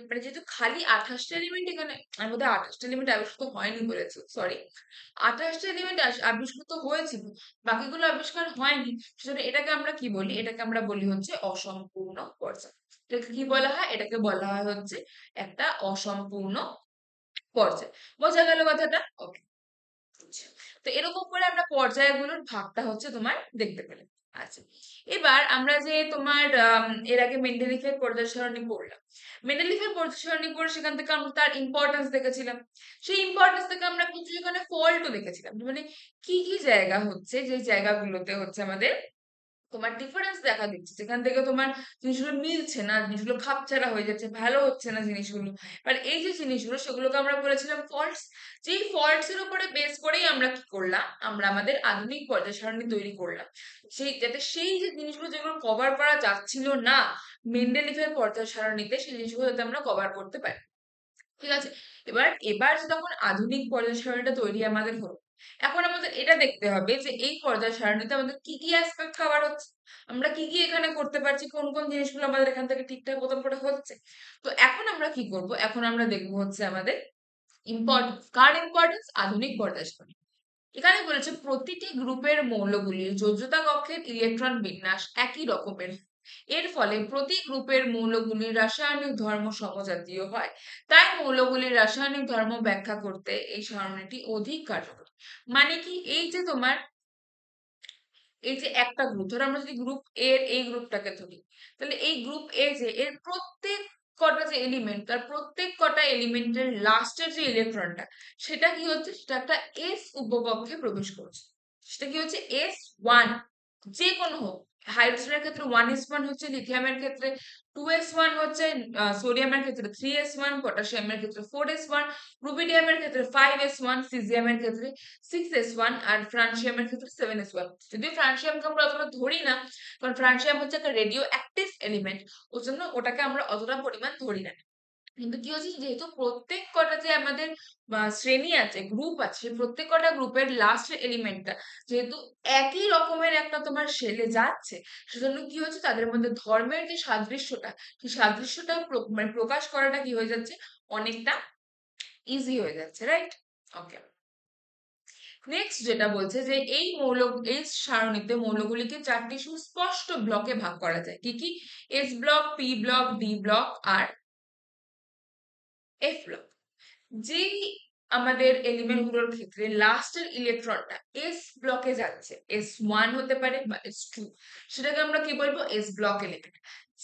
মানে যেহেতু খালি 28টা এলিমেন্ট এখানে, এর মধ্যে 28টা এলিমেন্ট আবিষ্কৃত হয়নি বলেছে, সরি, 28টা এলিমেন্ট আবিষ্কৃত হয়েছিল, বাকিগুলো আবিষ্কার হয়নি। সেজন্য এটাকে আমরা কি বলি? এটাকে আমরা বলি হচ্ছে অসম্পূর্ণ পর্যায়। এটাকে কি বলা হয়? এটাকে বলা হয় হচ্ছে একটা অসম্পূর্ণ পর্যায়। বোঝা গেল কথাটা? ওকে, আচ্ছা, তো এরকম করে আমরা পর্যায়গুলোর ভাগটা হচ্ছে তোমার দেখতে পেলে। আচ্ছা, এবার আমরা যে তোমার এর আগে মেন্ডেলিফের পর্যায় সারণী পড়লাম। মেন্ডেলিফের পর্যায় সারণী পড়ে সেখান থেকে আমরা তার ইম্পর্টেন্স দেখেছিলাম। সেই ইম্পর্টেন্স থেকে আমরা কিছু এখানে ফল্টও দেখেছিলাম, মানে কি কি জায়গা হচ্ছে, যে জায়গাগুলোতে হচ্ছে আমাদের তোমার ডিফারেন্স দেখা দিচ্ছে, যেখান থেকে তোমার জিনিসগুলো মিলছে না, জিনিসগুলো খাপছাড়া হয়ে যাচ্ছে, ভালো হচ্ছে না জিনিসগুলো। আর এই যে জিনিসগুলো, সেগুলোকে আমরা বলেছিলাম ফল্টস। যেই ফল্টস এর উপরে বেস করেই আমরা কি করলাম, আমরা আমাদের আধুনিক পর্যায় সারণী তৈরি করলাম, সেই যাতে সেই যে জিনিসগুলো যেগুলো কভার করা যাচ্ছিল না মেন্ডেলিফের পর্যায় সারণীতে, সেই জিনিসগুলো যাতে আমরা কভার করতে পারি। ঠিক আছে, এবার এবার যখন আধুনিক পর্যায় সারণীটা তৈরি আমাদের হলো, এখন আমাদের এটা দেখতে হবে যে এই পর্যায় সারণীতে আমাদের কি কি অ্যাসপেক্ট কভার হচ্ছে, আমরা কি কি এখানে করতে পারছি, কোন কোন জিনিসগুলো আমাদের এখান থেকে ঠিকঠাক মতন করে হচ্ছে। তো এখন আমরা কি করব, এখন আমরা দেখবো হচ্ছে আমাদের ইম্পর্টেন্স, কার ইম্পর্টেন্স, আধুনিক পর্যায় সারণী। এখানে বলেছে প্রতিটি গ্রুপের মৌলগুলির যোজ্যতা কক্ষের ইলেকট্রন বিন্যাস একই রকমের, এর ফলে প্রতি গ্রুপের মৌলগুলির রাসায়নিক ধর্ম সমজাতীয় হয়। তাই মৌলগুলির রাসায়নিক ধর্ম ব্যাখ্যা করতে এই সারণীটি অধিক কার্যকর। মানে কি, এই যে তোমার এই যে একটা গ্রুপ, ধরো আমরা যদি গ্রুপ এর এই গ্রুপটাকে ধরি, তাহলে এই গ্রুপ এ যে এর প্রত্যেক কটা যে এলিমেন্ট, তার প্রত্যেক কটা এলিমেন্টের লাস্টের যে ইলেকট্রনটা, সেটা কি হচ্ছে, সেটা একটা এস উপকক্ষে প্রবেশ করছে। সেটা কি হচ্ছে S1, যে কোনো হোক। হাইড্রোজেনের ক্ষেত্রে 1s1 হচ্ছে, লিথিয়ামের ক্ষেত্রে 2s1 হচ্ছে, সোডিয়ামের ক্ষেত্রে 3s1, পটাশিয়ামের ক্ষেত্রে 4s1, রুবিডিয়ামের ক্ষেত্রে 5s1, সিজিয়ামের ক্ষেত্রে 6s1, আর ফ্রান্সিয়ামের ক্ষেত্রে 7s1। যদিও ফ্রান্সিয়ামকে আমরা অতটা ধরি না, কারণ ফ্রান্সিয়াম হচ্ছে একটা রেডিও অ্যাক্টিভ এলিমেন্ট, ওই জন্য ওটাকে আমরা অতটা পরিমাণ ধরি না। কিন্তু কি হচ্ছে, যেহেতু প্রত্যেক কটা যে আমাদের শ্রেণী আছে, গ্রুপ আছে, সেই প্রত্যেক কটা গ্রুপের লাস্ট এলিমেন্টটা যেহেতু একই রকমের একটা তোমার শেলে যাচ্ছে, সেজন্য কি হচ্ছে, তাদের মধ্যে ধর্মের যে সাদৃশ্যটা, সেই সাদৃশ্যটা মানে প্রকাশ করাটা কি হয়ে যাচ্ছে, অনেকটা ইজি হয়ে যাচ্ছে, রাইট? ওকে, নেক্সট যেটা বলছে যে এই সারণীতে মৌলগুলিকে 4টি সুস্পষ্ট ব্লকে ভাগ করা যায়। কি কি? S block, P block, D block আর এফ ব্লক। যেই আমাদের এলিমেন্ট গুলোর ক্ষেত্রে লাস্টের ইলেকট্রনটা এস ব্লকে যাচ্ছে, S1 হতে পারে বা S2, সেটাকে আমরা কি বলবো, এস ব্লক এলিমেন্ট।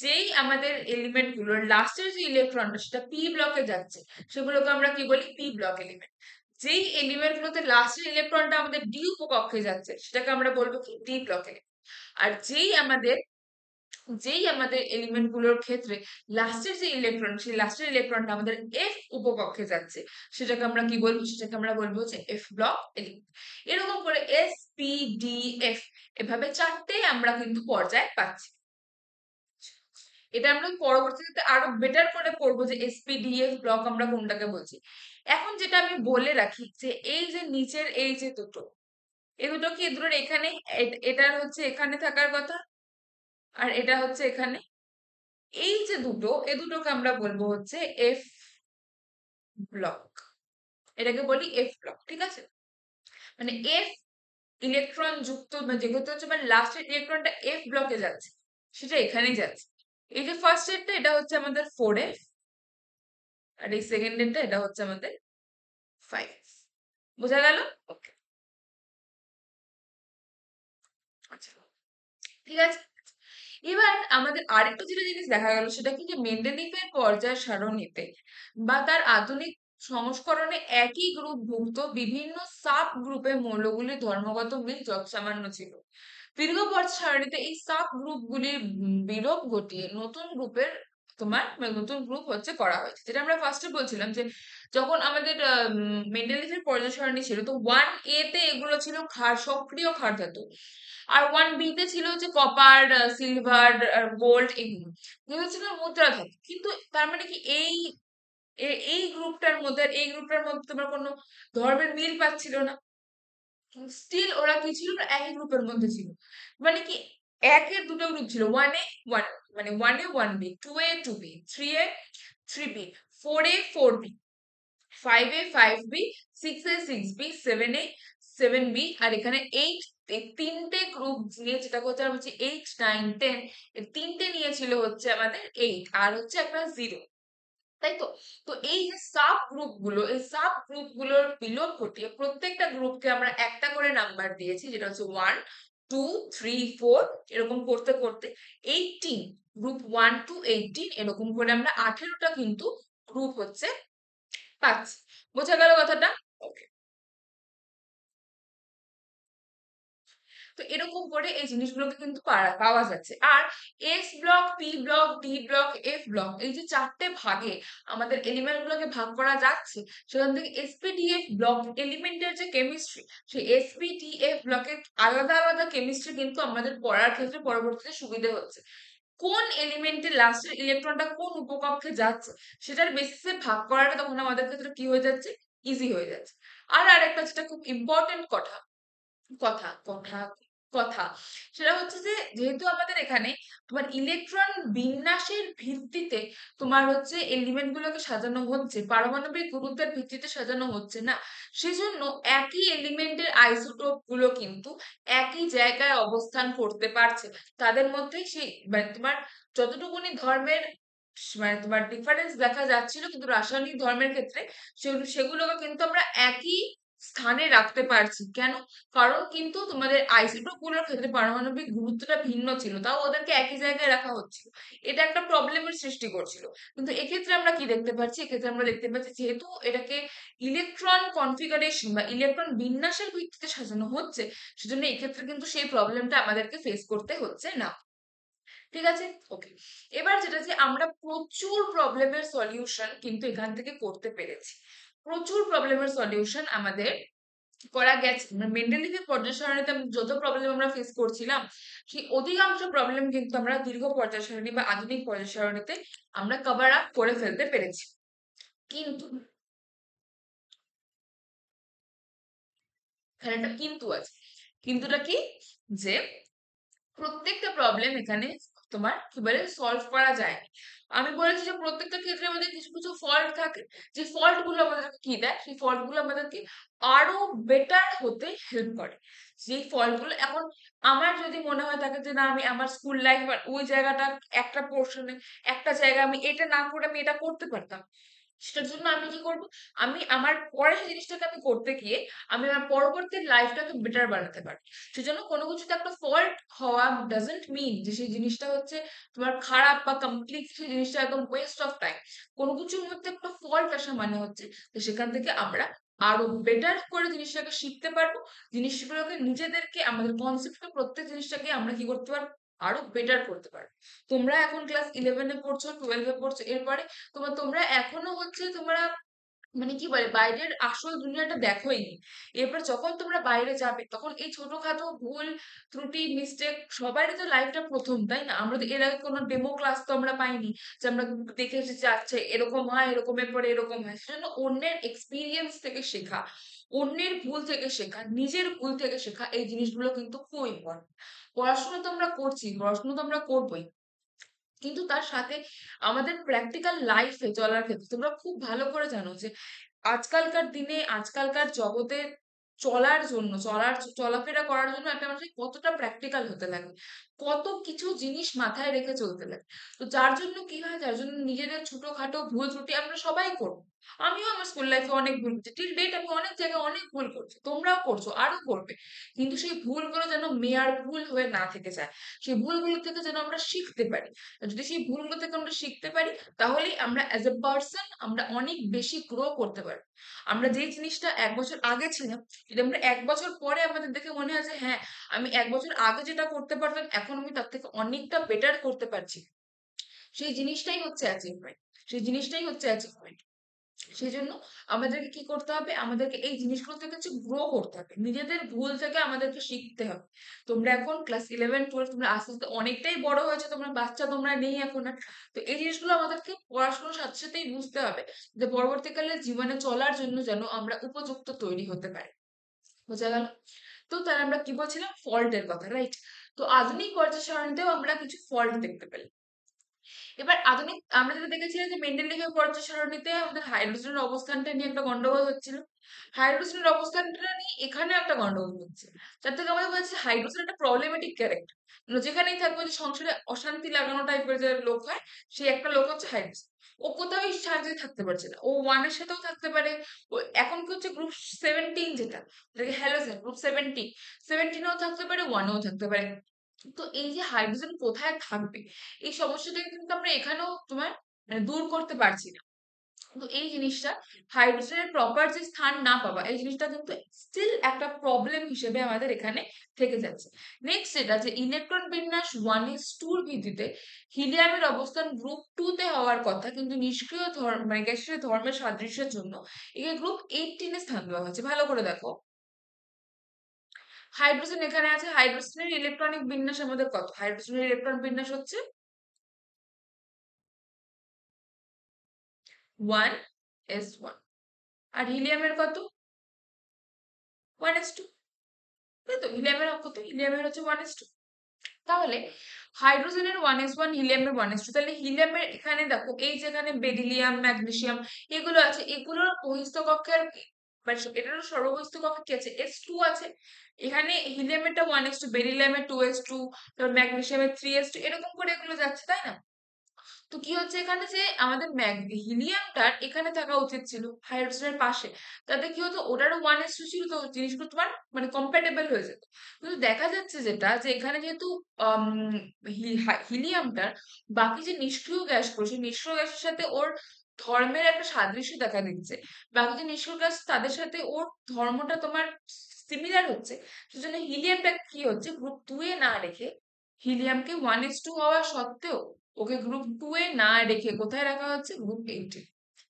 যেই আমাদের এলিমেন্ট গুলোর লাস্টের যে ইলেকট্রনটা সেটা পি ব্লকে যাচ্ছে, সেগুলোকে আমরা কি বলি, পি ব্লক এলিমেন্ট। যেই এলিমেন্ট গুলোতে লাস্টের ইলেকট্রনটা আমাদের ডি উপকক্ষে যাচ্ছে, সেটাকে আমরা বলবো কি, ডি ব্লক এলিমেন্ট। আর যেই আমাদের যেই আমাদের এলিমেন্ট গুলোর ক্ষেত্রে লাস্টের যে ইলেকট্রন, সেই লাস্টের ইলেকট্রনটা আমাদের এফ উপকক্ষে যাচ্ছে, সেটাকে আমরা কি বলবো? সেটাকে আমরা বলবো হচ্ছে এফ ব্লক এলিমেন্ট। এরকম করে এস পি ডি এফ এভাবে চারটে আমরা কিন্তু পর্যায় পাচ্ছি। এটা আমরা পরবর্তীতে আরো বেটার করে পড়বো যে এসপিডিএফ ব্লক আমরা কোনটাকে বলছি। এখন যেটা আমি বলে রাখি যে এই যে নিচের এই যে দুটো, এই দুটো কি এই দুটোর এখানে, এটার হচ্ছে এখানে থাকার কথা, আর এটা হচ্ছে এখানে। এই যে দুটো, এই দুটোকে আমরা বলবো হচ্ছে এফ ব্লক, এটাকে বলি এফ ব্লক, ঠিক আছে? মানে এফ ইলেকট্রন যুক্ত, যেহেতু হচ্ছে মানে লাস্টের ইলেকট্রনটা এফ ব্লকে যাচ্ছে, সেটা এখানেই যাচ্ছে। এই যে ফার্স্ট এরটা, এটা হচ্ছে আমাদের 4f, আর এই সেকেন্ড এরটা, এটা হচ্ছে আমাদের 5। বোঝা গেল? ওকে, আচ্ছা, ঠিক আছে। এবার আমাদের আরেকটা যেটা জিনিস দেখা গেল, সেটা কি যে মেন্ডেলিভের পর্যায় সারণীতে বা তার আধুনিক সংস্করণে একই গ্রুপভুক্ত বিভিন্ন সাব গ্রুপে মৌলগুলির ধর্মগত মিল যৎসামান্য ছিল। দীর্ঘ পর্যায় সারণীতে এই সাব গ্রুপগুলির বিলোপ ঘটিয়ে নতুন গ্রুপের নতুন গ্রুপ হচ্ছে করা হয়েছে। যেটা আমরা ফার্স্টে বলছিলাম যে যখন আমাদের মেন্ডেলিভের পর্যায় সারণী ছিল, তো 1A তে এগুলো ছিল ক্ষার, সক্রিয় ক্ষার ধাতু, আর 1B তে ছিল হচ্ছে কপার, সিলভার, গোল্ড, এগুলো যেগুলো ছিল মুদ্রা ধাতু। কিন্তু তার মানে কি এই গ্রুপটার মধ্যে আর এই গ্রুপটার মধ্যে তোমার কোনো ধর্মের মিল পাচ্ছিল না। স্টিল ওরা কি ছিল? একই গ্রুপের মধ্যে ছিল। মানে কি একের দুটো গ্রুপ ছিল, 1A 1, মানে 1A 1B, 2A 2B, 3A 3B, 4A 4B, 5A 5B, 6A 6B, 7A 7B, আর এখানে 8, এই তিনটে গ্রুপ নিয়ে যেটা করতে হচ্ছে 8 9 10, এই তিনটে নিয়েছিল হচ্ছে আমাদের 8, আর হচ্ছে একটা 0, তাই তো? তো এই যে সাব গ্রুপ গুলো, এই সাব গ্রুপ গুলোর বিলোপ ঘটিয়ে প্রত্যেকটা গ্রুপকে আমরা একটা করে নাম্বার দিয়েছি, যেটা হচ্ছে 1 2 3 4, এরকম করতে করতে 18, গ্রুপ 1 to 18, এরকম করে আমরা 18টা কিন্তু গ্রুপ হচ্ছে পাচ্ছি। বোঝা গেল কথাটা? ওকে। তো এরকম করে এই জিনিসগুলোকে কিন্তু পাওয়া যাচ্ছে। আর S block, P block, D block, F block, এই যে চারটে ভাগে আমাদের এলিমেন্ট গুলোকে ভাগ করা যাচ্ছে, সেখান থেকে এসপিডিএফ ব্লক এলিমেন্টের যে কেমিস্ট্রি, সেই এসপিডিএফ ব্লকের আলাদা আলাদা কেমিস্ট্রি কিন্তু আমাদের পড়ার ক্ষেত্রে পরবর্তীতে সুবিধে হচ্ছে। কোন এলিমেন্টের লাস্টের ইলেকট্রনটা কোন উপকক্ষে যাচ্ছে, সেটার বেসিসে ভাগ করাটা তখন আমাদের ক্ষেত্রে কি হয়ে যাচ্ছে? ইজি হয়ে যাচ্ছে। আর আরেকটা যেটা খুব ইম্পর্টেন্ট কথা কথা কথা কথা সেটা হচ্ছে যে যেহেতু আমাদের এখানে তোমার ইলেকট্রন বিন্যাসের ভিত্তিতে তোমার হচ্ছে এলিমেন্ট গুলোকে সাজানো হচ্ছে, পারমাণবিক গুরুত্বের ভিত্তিতে সাজানো হচ্ছে না, সেজন্য একই এলিমেন্টের আইসোটোপ গুলো কিন্তু একই জায়গায় অবস্থান করতে পারছে। তাদের মধ্যে সেই মানে তোমার যতটুকুনি ধর্মের মানে তোমার ডিফারেন্স দেখা যাচ্ছিল, কিন্তু রাসায়নিক ধর্মের ক্ষেত্রে সেগুলোকে কিন্তু আমরা একই স্থানে রাখতে পারছি। কেন? কারণ কিন্তু তোমাদের আইসোটোপ গুলোর ক্ষেত্রে পারমাণবিক গুরুত্বটা ভিন্ন ছিল, তাও ওদেরকে একই জায়গায় রাখা হচ্ছিল। এটা একটা প্রবলেমের সৃষ্টি করছিল। কিন্তু এক্ষেত্রে আমরা কি দেখতে পাচ্ছি? এক্ষেত্রে আমরা দেখতে পাচ্ছি যেহেতু এটাকে ইলেকট্রন কনফিগারেশন বা ইলেকট্রন বিন্যাসের ভিত্তিতে সাজানো হচ্ছে, সেজন্য এক্ষেত্রে কিন্তু সেই প্রবলেমটা আমাদেরকে ফেস করতে হচ্ছে না। ঠিক আছে? ওকে। এবার যেটা যে আমরা প্রচুর প্রবলেমের সলিউশন কিন্তু এখান থেকে করতে পেরেছি। প্রচুর প্রবলেমের সলিউশন আমাদের করা গেছে। মেন্ডেলিভের পর্যায় সারণীতে যত প্রবলেম আমরা ফেস করছিলাম, সেই অধিকাংশ প্রবলেম কিন্তু আমরা দীর্ঘ পর্যায় সারণী বা আধুনিক পর্যায় সারণীতে আমরা কভার আপ করে ফেলতে পেরেছি। কিন্তু এখানে একটা কিন্তু আছে। কিন্তুটা কি? যে প্রত্যেকটা প্রবলেম এখানে তোমার কি বলে সলভ করা যায়। আমি বলেছি যে প্রত্যেকটা ক্ষেত্রে আমাদের কিছু কিছু ফল্ট থাকে, যে ফল্ট গুলো আমাদেরকে কি দেয়, সেই ফল্ট গুলো আমাদেরকে আরো বেটার হতে হেল্প করে। সেই ফল্ট গুলো এখন আমার যদি মনে হয় থাকে যে না, আমি আমার স্কুল লাইফ ওই জায়গাটা একটা পোর্শনে একটা জায়গা আমি এটা না করে আমি এটা করতে পারতাম, সেটার জন্য আমি কি করব? আমি আমার পরে সেই জিনিসটাকে আমি করতে গিয়ে আমি আমার পরবর্তী লাইফটাকে বেটার বানাতে পারি। সেজন্য কোনো কিছুতে একটা ফল্ট হওয়া ডাজন্ট মিন যে সেই জিনিসটা হচ্ছে তোমার খারাপ বা কমপ্লিট, সেই জিনিসটা একদম ওয়েস্ট অফ টাইম। কোনো কিছুর মধ্যে একটা ফল্ট আসা মানে হচ্ছে যে সেখান থেকে আমরা আরো বেটার করে জিনিসটাকে শিখতে পারবো, জিনিসগুলোকে নিজেদেরকে আমাদের কনসেপ্টকে প্রত্যেক জিনিসটাকে আমরা কি করতে পারবো? আরো বেটার করতে পারবে। তোমরা এখন ক্লাস 11-এ পড়ছো, 12-এ পড়ছো, এরপরে তোমরা এখনো হচ্ছে তোমরা মানে কি বলে বাইরের আসল দুনিয়াটা দেখোই নি। এরপর যখন তোমরা বাইরে যাবে তখন এই ছোটখাটো ভুল ত্রুটি মিস্টেক সবারই তো লাইফটা প্রথম, তাই না? আমরা তো এর আগে কোনো ডেমো ক্লাস তো আমরা পাইনি যে আমরা দেখে এসেছি আচ্ছা এরকম হয়, এরকমের পরে এরকম হয়। সেজন্য অন্যের এক্সপিরিয়েন্স থেকে শেখা, অন্যের ভুল থেকে শেখা, নিজের ভুল থেকে শেখা, এই জিনিসগুলো কিন্তু খুব ইম্পর্টেন্ট। পড়াশোনা তো আমরা করছি, পড়াশোনা তো আমরা করবোই, কিন্তু তার সাথে আমাদের প্র্যাকটিক্যাল লাইফে চলার ক্ষেত্রে তোমরা খুব ভালো করে জানো যে আজকালকার দিনে আজকালকার জগতে চলাফেরা করার জন্য একটা মানুষের কতটা প্র্যাকটিক্যাল হতে লাগে, কত কিছু জিনিস মাথায় রেখে চলতে লাগে। তো যার জন্য কি হয়, যার জন্য নিজেদের ছোটখাটো ভুল ত্রুটি আমরা সবাই করবো। আমিও আমার স্কুল লাইফে অনেক ভুল করছি, টিল ডেট আমি অনেক জায়গায় অনেক ভুল করছি, তোমরাও করছো, আরো করবে। কিন্তু সেই ভুলগুলো যেন মেয়ার ভুল হয়ে না থেকে যায়, সেই ভুলগুলো থেকে যেন আমরা শিখতে পারি। আর যদি সেই ভুলগুলো থেকে আমরা শিখতে পারি, তাহলেই আমরা অ্যাজ এ পার্সন আমরা অনেক বেশি গ্রো করতে পারি। আমরা যেই জিনিসটা 1 বছর আগে ছিলাম, যদি আমরা 1 বছর পরে আমাদের দেখে মনে হয় যে হ্যাঁ, আমি 1 বছর আগে যেটা করতে পারতাম এখন আমি তার থেকে অনেকটা বেটার করতে পারছি, সেই জিনিসটাই হচ্ছে অ্যাচিভমেন্ট। সেই জিনিসটাই হচ্ছে অ্যাচিভমেন্ট। সেই জন্য আমাদেরকে কি করতে হবে, আমাদেরকে এই জিনিসগুলো থেকে হচ্ছে গ্রো করতে হবে, নিজেদের ভুল থেকে আমাদেরকে শিখতে হবে। তোমরা এখন ক্লাস 11-12, তোমরা আস্তে আস্তে অনেকটাই বড় হয়েছে, তোমরা বাচ্চা তোমরা নেই এখন আর। তো এই জিনিসগুলো আমাদেরকে পড়াশোনার সাথে সাথেই বুঝতে হবে, যে পরবর্তীকালে জীবনে চলার জন্য যেন আমরা উপযুক্ত তৈরি হতে পারি। বোঝা গেল? তো তাহলে আমরা কি বলছিলাম, ফল্টের কথা, রাইট? তো আধুনিক পর্যায় সারণীতেও আমরা কিছু ফল্ট দেখতে পেলাম। এবার আধুনিক আমরা যেটা দেখেছিলাম যে মেন্ডেলিভের পর্যায় সারণীতে আমাদের হাইড্রোজেনের অবস্থানটা নিয়ে একটা গন্ডগোল হচ্ছিল, হাইড্রোজেনের অবস্থানটা নিয়ে এখানে একটা গন্ডগোল হচ্ছে। যার থেকে আমাদের বলছে হাইড্রোজেন একটা প্রবলেমেটিক ক্যারেক্টার, যেখানেই থাকবে যে সংসারে অশান্তি লাগানো টাইপের যে লোক হয়, সেই একটা লোক হচ্ছে হাইড্রোজেন। ও কোথাও শান্তিতে থাকতে পারছে না, ও ওয়ানের সাথেও থাকতে পারে। ও এখন কি হচ্ছে গ্রুপ 17, যেটাকে হ্যালোজেন গ্রুপ 17এও থাকতে পারে, ওয়ানেও থাকতে পারে। তো এই যে হাইড্রোজেন কোথায় থাকবে, এই সমস্যাটা কিন্তু আমরা এখানেও তোমার মানে দূর করতে পারছি না। তো এই জিনিসটা হাইড্রোজেনের প্রপার যে স্থান না পাওয়া, এই জিনিসটা কিন্তু স্টিল একটা প্রবলেম হিসেবে আমাদের এখানে থেকে যাচ্ছে। নেক্সট যেটা, যে ইলেকট্রন বিন্যাস 1:2 ভিত্তিতে হিলিয়ামের অবস্থান গ্রুপ 2 তে হওয়ার কথা, কিন্তু নিষ্ক্রিয় ধর্ম মানে গ্যাসীয় ধর্মের সাদৃশ্যের জন্য একে গ্রুপ 18 এ স্থান দেওয়া হয়েছে। ভালো করে দেখো, হাইড্রোজেন এখানে আছে, হাইড্রোজেনের ইলেকট্রনিক বিন্যাস আমাদের কত, হাইড্রোজেনের ইলেকট্রন বিন্যাস হচ্ছে 1s1, আর হিলিয়ামের কত, 1s2। তাই তো, হিলিয়ামের কত, হিলিয়ামের হচ্ছে 1s2। তাহলে হাইড্রোজেনের 1s1, হিলিয়ামের 1s2, তাহলে হিলিয়ামের এখানে দেখো এই যেখানে বেরিলিয়াম ম্যাগনেসিয়াম এগুলো আছে, এগুলোর বহিস্থ কক্ষের এটারও সর্ববহিস্থ কক্ষে কি আছে, s2 আছে। এখানে হিলিয়ামেরটা 1s2, বেরিলিয়ামের 2s2, তারপর ম্যাগনেসিয়ামের 3s2, এরকম করে এগুলো যাচ্ছে, তাই না? তো কি হচ্ছে এখানে, যে আমাদের হিলিয়ামটার এখানে থাকা উচিত ছিল হাইড্রোজেনের পাশে, তাতে কি হতো ওটারও 1s2 ছিল, তো জিনিসগুলো তোমার মানে কম্প্যাটেবল হয়ে যেত। কিন্তু দেখা যাচ্ছে যেটা, যে এখানে যেহেতু হিলিয়ামটার বাকি যে নিষ্ক্রিয় গ্যাসগুলো, সেই নিষ্ক্রিয় গ্যাসের সাথে ওর ধর্মের একটা সাদৃশ্য দেখা দিচ্ছে, বাকি যে নিষ্ক্রিয় গ্যাস তাদের সাথে ওর ধর্মটা তোমার সিমিলার হচ্ছে। সেজন্য হিলিয়ামটা কি হচ্ছে গ্রুপ 2 এ না রেখে, হিলিয়ামকে 1s2 হওয়া সত্ত্বেও ওকে গ্রুপ 2 এ না রেখে কোথায় রাখা হচ্ছে, গ্রুপ 8 এ।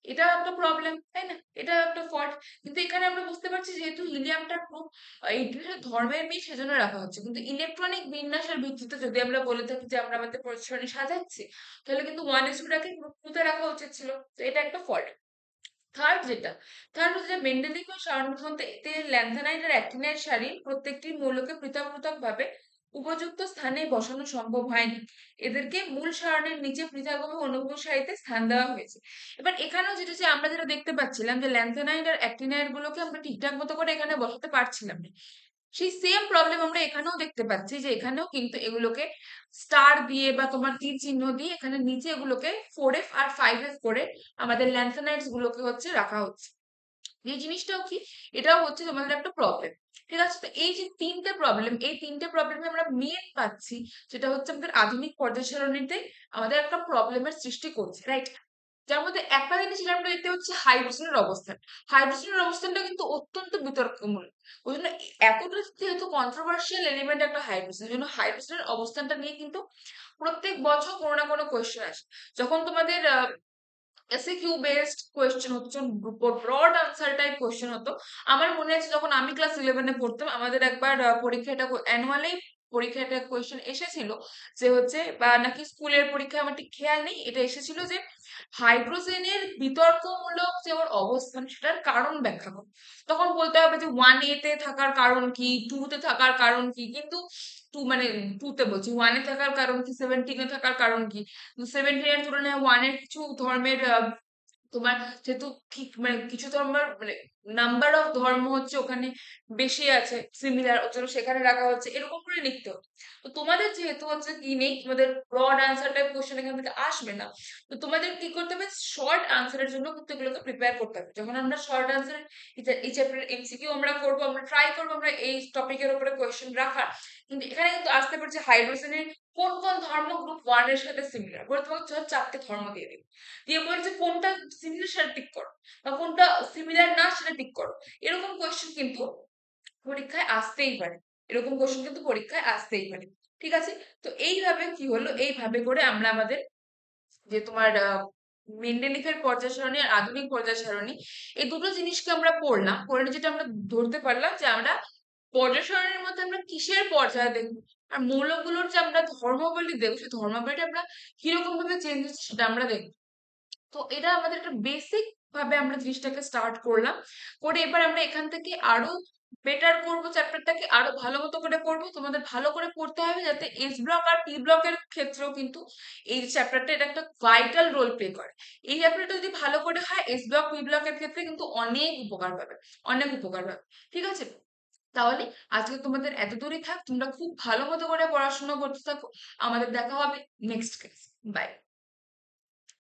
এটা একটা প্রবলেম, তাই না? এটা একটা ফল্ট। কিন্তু এখানে আমরা বুঝতে পারছি যেহেতু হিলিয়ামটা গ্রুপ 8 এর ধর্মের মেয়ে, সেজন্য রাখা হচ্ছে। কিন্তু ইলেকট্রনিক বিন্যাসের ভিত্তিতে যদি আমরা বলে থাকি যে আমরা আমাদের পরিসরণী সাজাচ্ছি, তাহলে কিন্তু 1s2 টাকে গ্রুপ 2 তে রাখা উচিত ছিল। তো এটা একটা ফল্ট। থার্ড যেটা, থার্ড হচ্ছে যে মেন্ডেলিভ সারণীতে এতে ল্যান্থানাইট আর অ্যাক্টিনাইট সারির প্রত্যেকটি মৌলকে পৃথক পৃথক ভাবে উপযুক্ত স্থানে বসানো সম্ভব হয়নি, এদেরকে মূল সারণীর নিচে পৃথকভাবে অনুভব সারিতে স্থান দেওয়া হয়েছে। এবার এখানেও যেটা, যে আমরা যেটা দেখতে পাচ্ছিলাম যে ল্যান্থানাইট আর অ্যাক্টিনাইট গুলোকে আমরা ঠিকঠাক মতো করে এখানে বসাতে পারছিলাম না, সেই সেম প্রবলেম আমরা এখানেও দেখতে পাচ্ছি, যে এখানেও কিন্তু এগুলোকে স্টার দিয়ে বা তোমার তীর চিহ্ন দিয়ে এখানে নিচে এগুলোকে 4f আর 5f করে আমাদের ল্যান্থানাইটস গুলোকে হচ্ছে রাখা হচ্ছে। এই জিনিসটাও কি, এটাও হচ্ছে তোমাদের একটা প্রবলেম। ঠিক আছে, তো এই যে তিনটে প্রবলেম, এই তিনটে প্রবলেমে আমরা মেন পাচ্ছি, যেটা হচ্ছে আমাদের আধুনিক পর্যায় সারণীতে আমাদের একটা প্রবলেমের সৃষ্টি করছে, রাইট? যার মধ্যে একটা জিনিস যেটা আমরা দেখতে পাচ্ছি হাইড্রোজেনের অবস্থান। হাইড্রোজেনের অবস্থানটা কিন্তু অত্যন্ত বিতর্কমূলক। ওই জন্য এতটা যেহেতু কন্ট্রোভার্সিয়াল এলিমেন্ট একটা হাইড্রোজেন, ওই জন্য হাইড্রোজেনের অবস্থানটা নিয়ে কিন্তু প্রত্যেক বছর কোনো না কোনো কোয়েশ্চেন আসে। যখন তোমাদের এসএকিউ বেসড কোয়েশ্চেন হচ্ছে, ব্রড আনসার টাইপ কোয়েশ্চেন হতো। আমার মনে আছে যখন আমি ক্লাস 11-এ পড়তাম, আমাদের একবার পরীক্ষাটা অ্যানুয়ালি পরীক্ষায় একটা কোয়েশ্চেন এসেছিল যে হচ্ছে, বা নাকি স্কুলের পরীক্ষায়, আমার ঠিক খেয়াল নেই, এটা এসেছিল যে হাইড্রোজেনের বিতর্কমূলক যে ওর অবস্থান সেটার কারণ ব্যাখ্যা করো। তখন বলতে হবে যে 1A তে থাকার কারণ কি, 2 তে থাকার কারণ কি, কিন্তু টু মানে 2 তে বলছি, 1 এ থাকার কারণ কি, 17 এ থাকার কারণ কি, 17 এর তুলনায় 1 এর কিছু ধর্মের তোমার যেহেতু ঠিক মানে কিছু ধর্মের মানে নাম্বার অফ ধর্ম হচ্ছে ওখানে বেশি আছে, সিমিলার, ওর জন্য সেখানে রাখা হচ্ছে, এরকম করে লিখতে হবে। তো তোমাদের যেহেতু হচ্ছে কি নেই, তোমাদের ব্রড আনসার টাইপ কোশ্চেন এখান থেকে আসবে না, তো তোমাদের কি করতে হবে, শর্ট আনসারের জন্য কিন্তু এগুলোকে প্রিপেয়ার করতে হবে। যখন আমরা শর্ট আনসার এই চ্যাপ্টারের এমসিকিউ আমরা করবো, আমরা ট্রাই করবো আমরা এই টপিকের উপরে কোয়েশ্চেন রাখার। কিন্তু এখানে কিন্তু আসতে পারছে হাইড্রোজেনের কোন কোন ধর্ম গ্রুপ 1 এর সাথে সিমিলার, বলে তোমাকে 4টে ধর্ম দিয়ে দিবে, দিয়ে বলছে কোনটা সিমিলার সেটা টিক করো, বা কোনটা সিমিলার না সেটা টিক করো। এরকম কোয়েশ্চেন কিন্তু পরীক্ষায় আসতেই পারে, এরকম কোয়েশ্চেন কিন্তু পরীক্ষায় আসতেই পারে। ঠিক আছে? তো এইভাবে কি হলো, এইভাবে করে আমরা আমাদের যে তোমার মেন্ডেলিফের পর্যায় সারণী আর আধুনিক পর্যায় সারণী, এই দুটো জিনিসকে আমরা পড়লাম, পড়ে যেটা আমরা ধরতে পারলাম যে আমরা পর্যায় সারণীর মধ্যে আমরা কিসের পর্যায়ে দেখবো, আর মৌলগুলোর যে আমরা ধর্মাবলী দেখবো, সেই ধর্মাবলীটা আমরা কিরকম ভাবে চেঞ্জ হচ্ছে সেটা আমরা দেখবো। তো এটা আমাদের একটা বেসিক ভাবে আমরা জিনিসটাকে স্টার্ট করলাম, করে এবার আমরা এখান থেকে আরো বেটার করবো, চ্যাপ্টারটাকে আরো ভালো মতো করে পড়বো। তোমাদের ভালো করে পড়তে হবে যাতে এস ব্লক আর পি ব্লকের ক্ষেত্রেও কিন্তু এই চ্যাপ্টারটা এটা একটা ভাইটাল রোল প্লে করে। এই চ্যাপ্টারটা যদি ভালো করে হয়, এস ব্লক পি ব্লকের ক্ষেত্রে কিন্তু অনেক উপকার পাবে, অনেক উপকার পাবে। ঠিক আছে? তাহলে আজকে তোমাদের এত দূরই থাক, তোমরা খুব ভালো মতো করে পড়াশোনা করতে থাকো। আমাদের দেখা হবে নেক্সট ক্লাস। বাই।